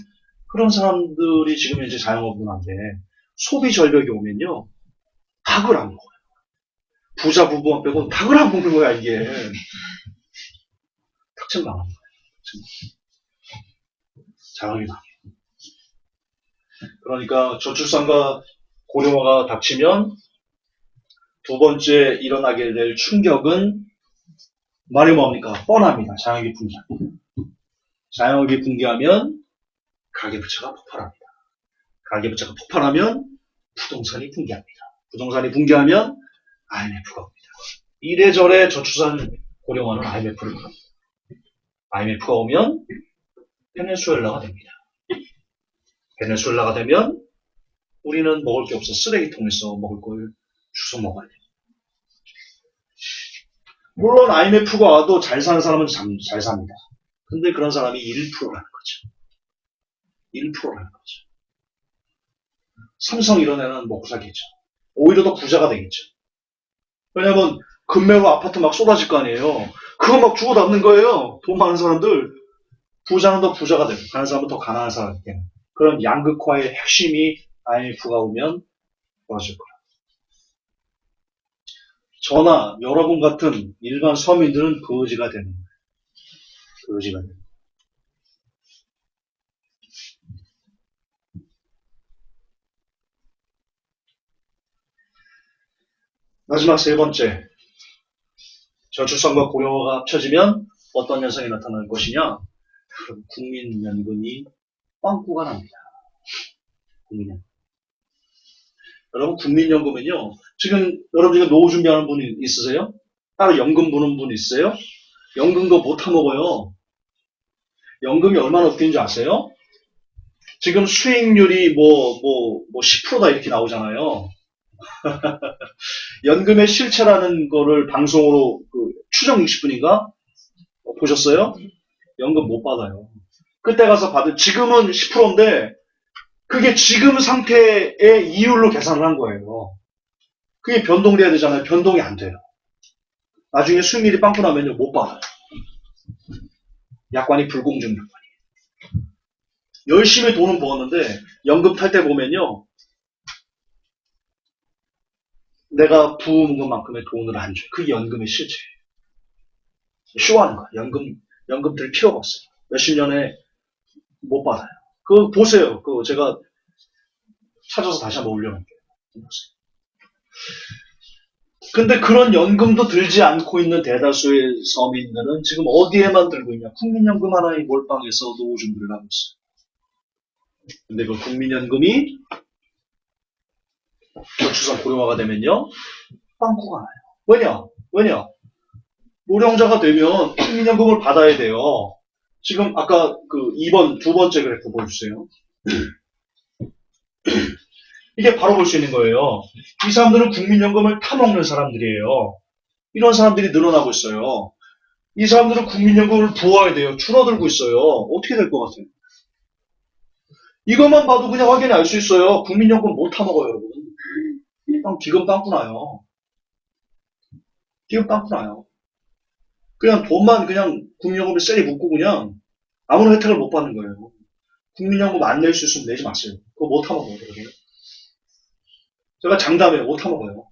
그런 사람들이 지금 이제 자영업을 하는데 소비 절벽이 오면요. 닭을 안 먹어요. 부자 부부만 빼고 닭을 안 먹는 거야, 이게. 닭증 강한 거예요. 장학이 망해요. 그러니까 저출산과 고령화가 닥치면 두 번째 일어나게 될 충격은 말이 뭡니까? 뻔합니다. 장학이 붕괴합니다. 장학이 붕괴하면 가계부채가 폭발합니다. 가계부채가 폭발하면 부동산이 붕괴합니다. 부동산이 붕괴하면 IMF가 옵니다. 이래저래 저출산 고령화는 IMF를 갑니다. IMF가 오면 베네수엘라가 됩니다. 베네수엘라가 되면 우리는 먹을 게 없어 쓰레기통에서 먹을 걸 주워 먹어야 돼요. 물론 IMF가 와도 잘 사는 사람은 잘 삽니다. 근데 그런 사람이 1%라는 거죠. 1%라는 거죠. 삼성 이런 애는 먹고 살겠죠. 오히려 더 부자가 되겠죠. 왜냐면 금매로 아파트 막 쏟아질 거 아니에요. 그거 막 주고 남는 거예요. 돈 많은 사람들. 부자는 더 부자가 되고 가난한 사람은 더 가난한 사람이 되는 그런 양극화의 핵심이 IMF가 오면 벌어질 거예요. 저나 여러분 같은 일반 서민들은 거지가 되는 거예요. 거지가 되는 거예요. 마지막 세 번째, 저출산과 고령화가 합쳐지면 어떤 현상이 나타날 것이냐? 그럼 국민연금이 빵꾸가 납니다. 국민연금. 여러분 국민연금은요. 지금 여러분 중에 노후 준비하는 분이 있으세요? 따로 연금 부는 분 있어요? 연금도 못 타먹어요. 연금이 얼마나 웃긴지 아세요? 지금 수익률이 10%다 이렇게 나오잖아요. 연금의 실체라는 거를 방송으로 추정 60분인가 보셨어요? 연금 못 받아요. 그때 가서 지금은 10%인데 그게 지금 상태의 이율로 계산을 한 거예요. 그게 변동돼야 되잖아요. 변동이 안 돼요. 나중에 수익률이 빵꾸 나면요 못 받아요. 약관이 불공정 약관이에요. 열심히 돈은 버었는데 연금 탈 때 보면요 내가 부은 것만큼의 돈을 안 줘요. 그게 연금의 실체예요. 쇼하는 거야. 연금 들 필요가 없어요. 몇십 년에 못 받아요. 그거 보세요. 그거 제가 찾아서 다시 한번 올려놓을게요. 보세요. 근데 그런 연금도 들지 않고 있는 대다수의 서민들은 지금 어디에만 들고 있냐? 국민연금 하나의 몰빵에서 노후 준비를 하고 있어요. 근데 그 국민연금이 저출산 고령화가 되면요, 빵꾸가 나요. 왜냐? 노령자가 되면 국민연금을 받아야 돼요. 지금 아까 두 번째 그래프 보여주세요. 이게 바로 볼 수 있는 거예요. 이 사람들은 국민연금을 타먹는 사람들이에요. 이런 사람들이 늘어나고 있어요. 이 사람들은 국민연금을 부어야 돼요. 줄어들고 있어요. 어떻게 될 것 같아요? 이것만 봐도 그냥 확연히 알 수 있어요. 국민연금 못 타먹어요, 여러분. 기금 빵꾸 나요. 기금 빵꾸 나요. 그냥 돈만 그냥 국민연금에 쎄리 묻고 그냥 아무런 혜택을 못 받는 거예요. 국민연금 안 낼 수 있으면 내지 마세요. 그거 못 타먹어요, 여러분. 제가 장담해요. 못 타먹어요.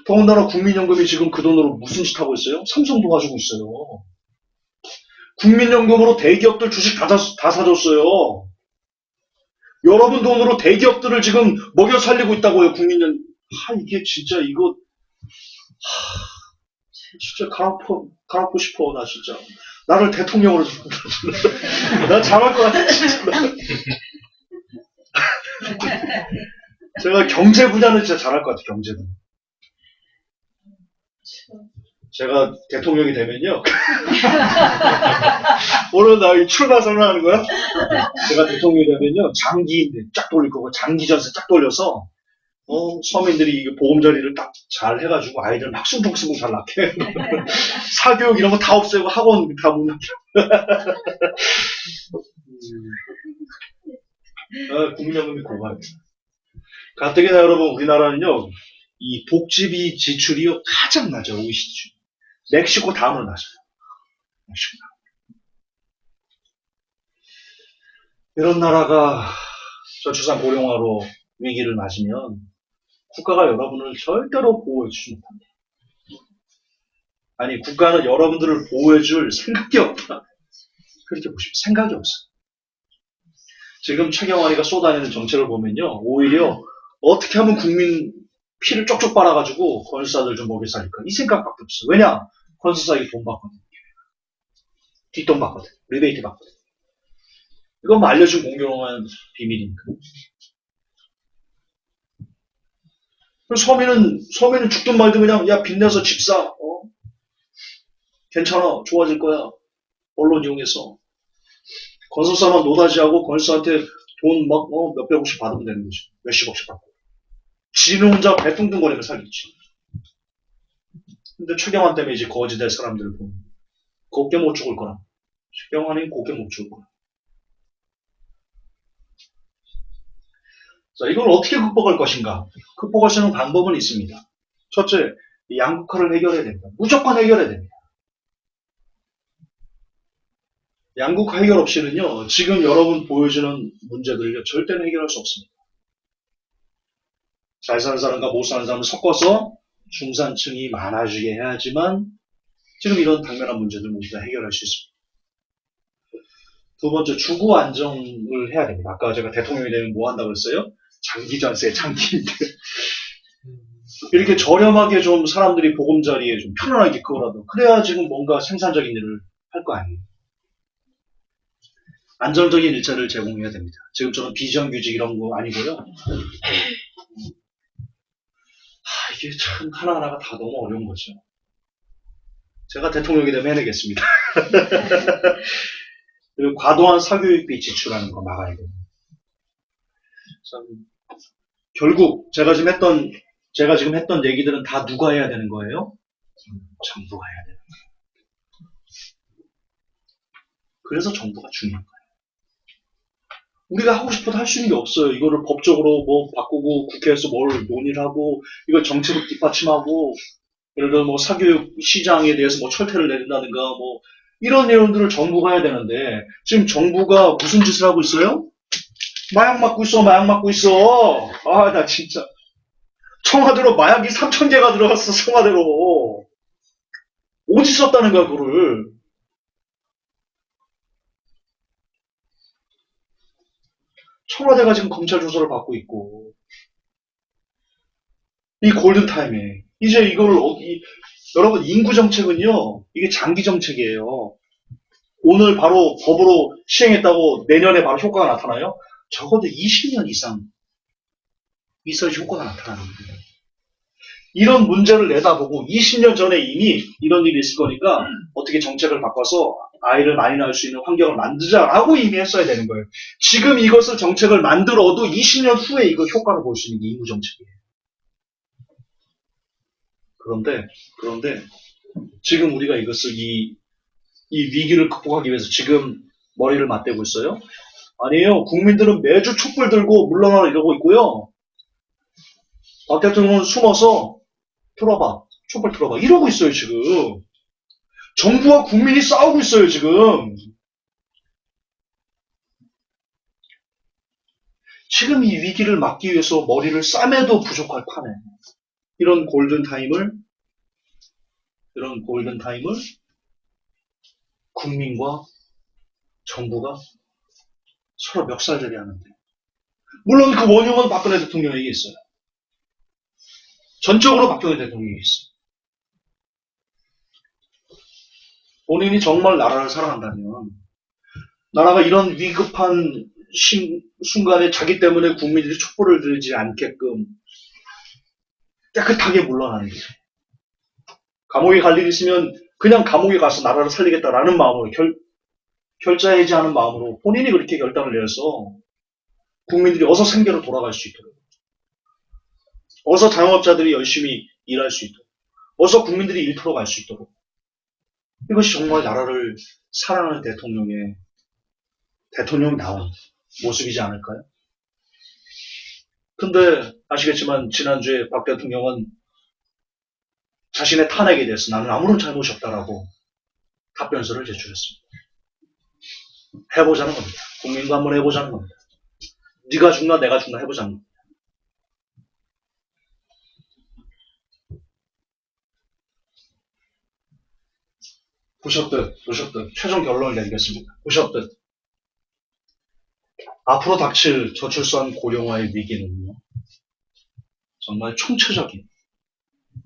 더군다나 국민연금이 지금 그 돈으로 무슨 짓 하고 있어요? 삼성도 가지고 있어요. 국민연금으로 대기업들 주식 다 사줬어요. 여러분 돈으로 대기업들을 지금 먹여 살리고 있다고요, 이게 진짜 진짜 갈아엎고 싶어, 나 진짜. 나를 대통령으로 좀. 나 잘할 것 같아, 진짜. 제가 경제 분야는 진짜 잘할 것 같아요, 경제 분야. 제가 대통령이 되면요. 오늘 나 출마 선언하는 거야? 제가 대통령이 되면요. 장기 쫙 돌릴 거고, 장기 전세 쫙 돌려서, 서민들이 보금자리를 딱 잘 해가지고 아이들 막 숨풍숨풍 잘 낳게. 사교육 이런 거 다 없애고 학원 다 못 낳게. 국민연금이 고가입니다. 가뜩이나 여러분, 우리나라는요, 이 복지비 지출이요, 가장 낮아요, OECD 중. 멕시코 다음으로 낮아요. 멕시코 다음. 이런 나라가 저출산 고령화로 위기를 맞으면 국가가 여러분을 절대로 보호해주지 못합니다. 아니, 국가는 여러분들을 보호해줄 생각이 없다. 그렇게 보시면 생각이 없어요. 지금 최경환이가 쏟아내는 정책을 보면요. 오히려 어떻게 하면 국민 피를 쪽쪽 빨아가지고 건설사들 좀 먹여 살릴까. 이 생각밖에 없어요. 왜냐? 건설사에게 돈 받거든. 뒷돈 받거든. 리베이트 받거든. 이건 뭐 알려준 공공한 비밀이니까. 서민은 죽든 말든 그냥, 야, 빚내서 집 사. 괜찮아. 좋아질 거야. 언론 이용해서. 건설사만 노다지하고 건설사한테 돈 막, 몇백억씩 받으면 되는 거지. 몇십억씩 받고. 지는 혼자 배뚱뚱거리며 살겠지. 근데 최경환 때문에 이제 거지될 사람들을 보면 곱게 못 죽을 거라. 최경환이 곱게 못 죽을 거라. 자, 이걸 어떻게 극복할 것인가? 극복할 수 있는 방법은 있습니다. 첫째, 양극화를 해결해야 됩니다. 무조건 해결해야 됩니다. 양극화 해결 없이는요, 지금 여러분 보여주는 문제들을요, 절대로 해결할 수 없습니다. 잘 사는 사람과 못 사는 사람을 섞어서 중산층이 많아지게 해야지만 지금 이런 당면한 문제들 모두 다 해결할 수 있습니다. 두 번째, 주거 안정을 해야 됩니다. 아까 제가 대통령이 되면 뭐 한다고 했어요? 장기 전세, 장기 임대. 이렇게 저렴하게 좀 사람들이 보금자리에 좀 편안하게 그거라도. 그래야 지금 뭔가 생산적인 일을 할 거 아니에요. 안정적인 일자리를 제공해야 됩니다. 지금처럼 비정규직 이런 거 아니고요. 이게 참 하나하나가 다 너무 어려운 거죠. 제가 대통령이 되면 해내겠습니다. 그리고 과도한 사교육비 지출하는 거 막아야 돼요. 결국 제가 지금 했던 얘기들은 다 누가 해야 되는 거예요? 정부가 해야 되는 거예요. 그래서 정부가 중요한 거예요. 우리가 하고 싶어도 할 수 있는 게 없어요. 이거를 법적으로 뭐 바꾸고 국회에서 뭘 논의를 하고 이걸 정책으로 뒷받침하고 예를 들어 뭐 사교육 시장에 대해서 뭐 철퇴를 내린다든가 뭐 이런 내용들을 정부가 해야 되는데 지금 정부가 무슨 짓을 하고 있어요? 마약 맞고 있어, 마약 맞고 있어. 아, 나 진짜. 청와대로 마약이 3,000개가 들어갔어, 청와대로. 어디 썼다는 거야, 그거를. 청와대가 지금 검찰 조사를 받고 있고. 이 골든타임에. 이제 이거를, 여러분, 인구정책은요, 이게 장기정책이에요. 오늘 바로 법으로 시행했다고 내년에 바로 효과가 나타나요? 적어도 20년 이상 있어야지 효과가 나타나는 거예요. 이런 문제를 내다보고 20년 전에 이미 이런 일이 있을 거니까 어떻게 정책을 바꿔서 아이를 많이 낳을 수 있는 환경을 만들자라고 이미 했어야 되는 거예요. 지금 이것을 정책을 만들어도 20년 후에 이거 효과를 볼 수 있는 게 인구 정책이에요. 그런데 지금 우리가 이것을 이 위기를 극복하기 위해서 지금 머리를 맞대고 있어요? 아니에요. 국민들은 매주 촛불 들고 물러나라 이러고 있고요. 박 대통령은 숨어서 틀어봐. 촛불 틀어봐. 이러고 있어요, 지금. 정부와 국민이 싸우고 있어요, 지금. 지금 이 위기를 막기 위해서 머리를 싸매도 부족할 판에 이런 골든타임을 국민과 정부가 서로 멱살잡이 하는데. 물론 그 원흉은 박근혜 대통령에게 있어요. 전적으로 박근혜 대통령에게 있어요. 본인이 정말 나라를 사랑한다면 나라가 이런 위급한 순간에 자기 때문에 국민들이 촛불을 들지 않게끔 깨끗하게 물러나는 거죠. 감옥에 갈 일 있으면 그냥 감옥에 가서 나라를 살리겠다라는 마음으로 결자해지 않은 마음으로 본인이 그렇게 결단을 내서 국민들이 어서 생계로 돌아갈 수 있도록 어서 자영업자들이 열심히 일할 수 있도록 어서 국민들이 일터로 갈 수 있도록 이것이 정말 나라를 사랑하는 대통령이 나온 모습이지 않을까요? 근데 아시겠지만 지난주에 박 대통령은 자신의 탄핵에 대해서 나는 아무런 잘못이 없다라고 답변서를 제출했습니다. 해보자는 겁니다. 국민과 한번 해보자는 겁니다. 네가 죽나 내가 죽나 해보자는 겁니다. 보셨듯 최종 결론을 내리겠습니다. 보셨듯 앞으로 닥칠 저출산 고령화의 위기는요, 정말 총체적인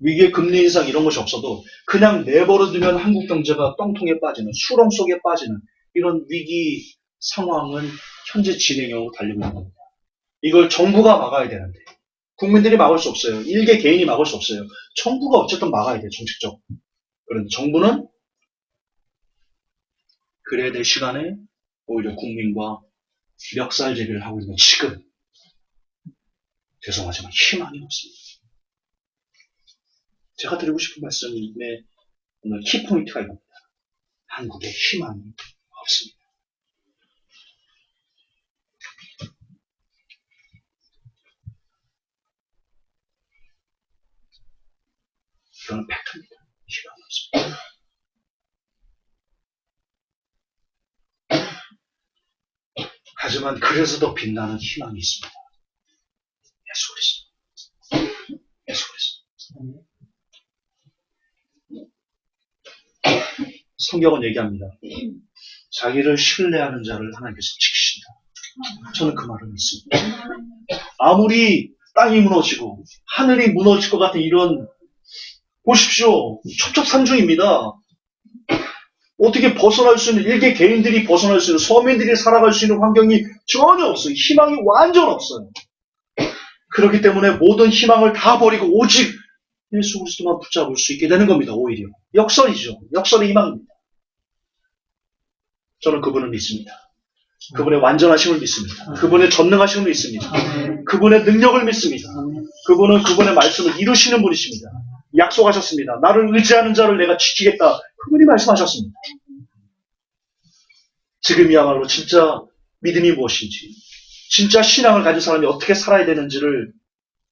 위기의 금리 인상 이런 것이 없어도 그냥 내버려두면 한국 경제가 똥통에 빠지는, 수렁 속에 빠지는 이런 위기 상황은 현재 진행형으로 달리고 있는 겁니다. 이걸 정부가 막아야 되는데 국민들이 막을 수 없어요. 일개 개인이 막을 수 없어요. 정부가 어쨌든 막아야 돼요. 정책적으로. 그런데 정부는 그래야 될 시간에 오히려 국민과 멱살제비를 하고 있는 지금, 죄송하지만 희망이 없습니다. 제가 드리고 싶은 말씀의 오늘 키포인트가 이겁니다. 한국에 희망이 없습니다. 이건 팩트입니다. 희망이 없습니다. 하지만 그래서 더 빛나는 희망이 있습니다. 예수 그리스도. 예수 그리스도. 성경은 얘기합니다. 자기를 신뢰하는 자를 하나님께서 지키신다. 저는 그 말을 믿습니다. 아무리 땅이 무너지고 하늘이 무너질 것 같은 이런, 보십시오. 첩첩산중입니다. 어떻게 벗어날 수 있는, 일개 개인들이 벗어날 수 있는, 서민들이 살아갈 수 있는 환경이 전혀 없어요. 희망이 완전 없어요. 그렇기 때문에 모든 희망을 다 버리고 오직 예수 그리스도만 붙잡을 수 있게 되는 겁니다. 오히려 역설이죠. 역설의 희망입니다. 저는 그분을 믿습니다. 그분의 완전하심을 믿습니다. 그분의 전능하심을 믿습니다. 그분의 능력을 믿습니다. 그분은 그분의 말씀을 이루시는 분이십니다. 약속하셨습니다. 나를 의지하는 자를 내가 지키겠다. 그분이 말씀하셨습니다. 지금이야말로 진짜 믿음이 무엇인지, 진짜 신앙을 가진 사람이 어떻게 살아야 되는지를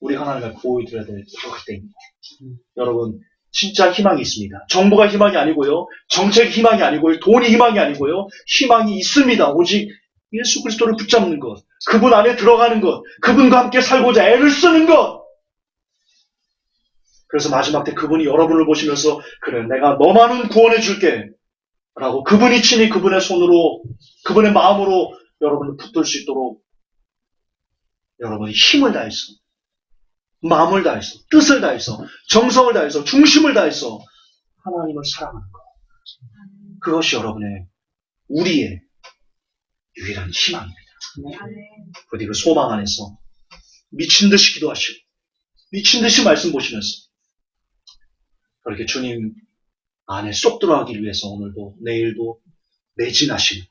우리 하나님께 보여드려야 될 때입니다. 여러분, 진짜 희망이 있습니다. 정부가 희망이 아니고요. 정책이 희망이 아니고요. 돈이 희망이 아니고요. 희망이 있습니다. 오직 예수 그리스도를 붙잡는 것, 그분 안에 들어가는 것, 그분과 함께 살고자 애를 쓰는 것. 그래서 마지막 때 그분이 여러분을 보시면서 그래, 내가 너만은 구원해 줄게 라고 그분이 친히 그분의 손으로, 그분의 마음으로 여러분을 붙들 수 있도록 여러분이 힘을 다해서, 마음을 다해서, 뜻을 다해서, 정성을 다해서, 중심을 다해서 하나님을 사랑하는 것. 그것이 여러분의, 우리의 유일한 희망입니다. 부디 그 소망 안에서 미친 듯이 기도하시고 미친 듯이 말씀 보시면서 그렇게 주님 안에 쏙 들어가기 위해서 오늘도 내일도 매진하시는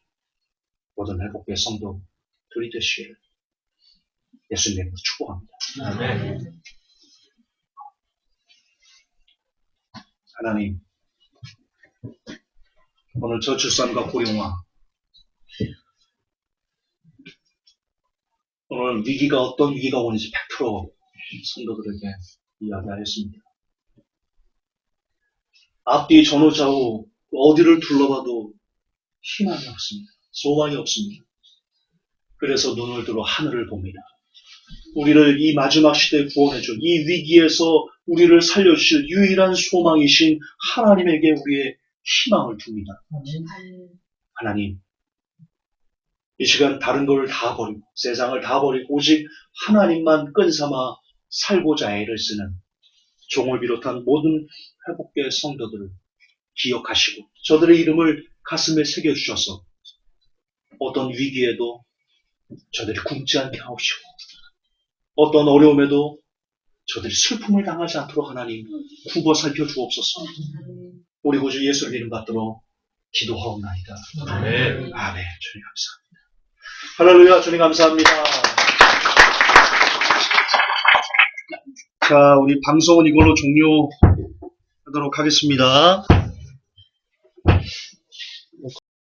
모든 회복의 성도들이 되시기를 예수님으로 축복합니다. 아멘. 하나님, 오늘 저출산과 고령화, 오늘 위기가 어떤 위기가 오는지 100% 성도들에게 이야기하였습니다. 앞뒤 전후좌우 어디를 둘러봐도 희망이 없습니다. 소망이 없습니다. 그래서 눈을 들어 하늘을 봅니다. 우리를 이 마지막 시대에 구원해줄, 이 위기에서 우리를 살려주실 유일한 소망이신 하나님에게 우리의 희망을 둡니다. 하나님, 이 시간 다른 걸 다 버리고 세상을 다 버리고 오직 하나님만 끈삼아 살고자 애를 쓰는 종을 비롯한 모든 회복계 성도들을 기억하시고 저들의 이름을 가슴에 새겨주셔서 어떤 위기에도 저들이 굶지 않게 하시고 어떤 어려움에도 저들이 슬픔을 당하지 않도록 하나님 굽어 살펴주옵소서. 우리 구주 예수를 이름 받들어 기도하옵나이다. 아멘. 아멘. 주님 감사합니다. 할렐루야. 주님 감사합니다. 자, 우리 방송은 이걸로 종료하도록 하겠습니다.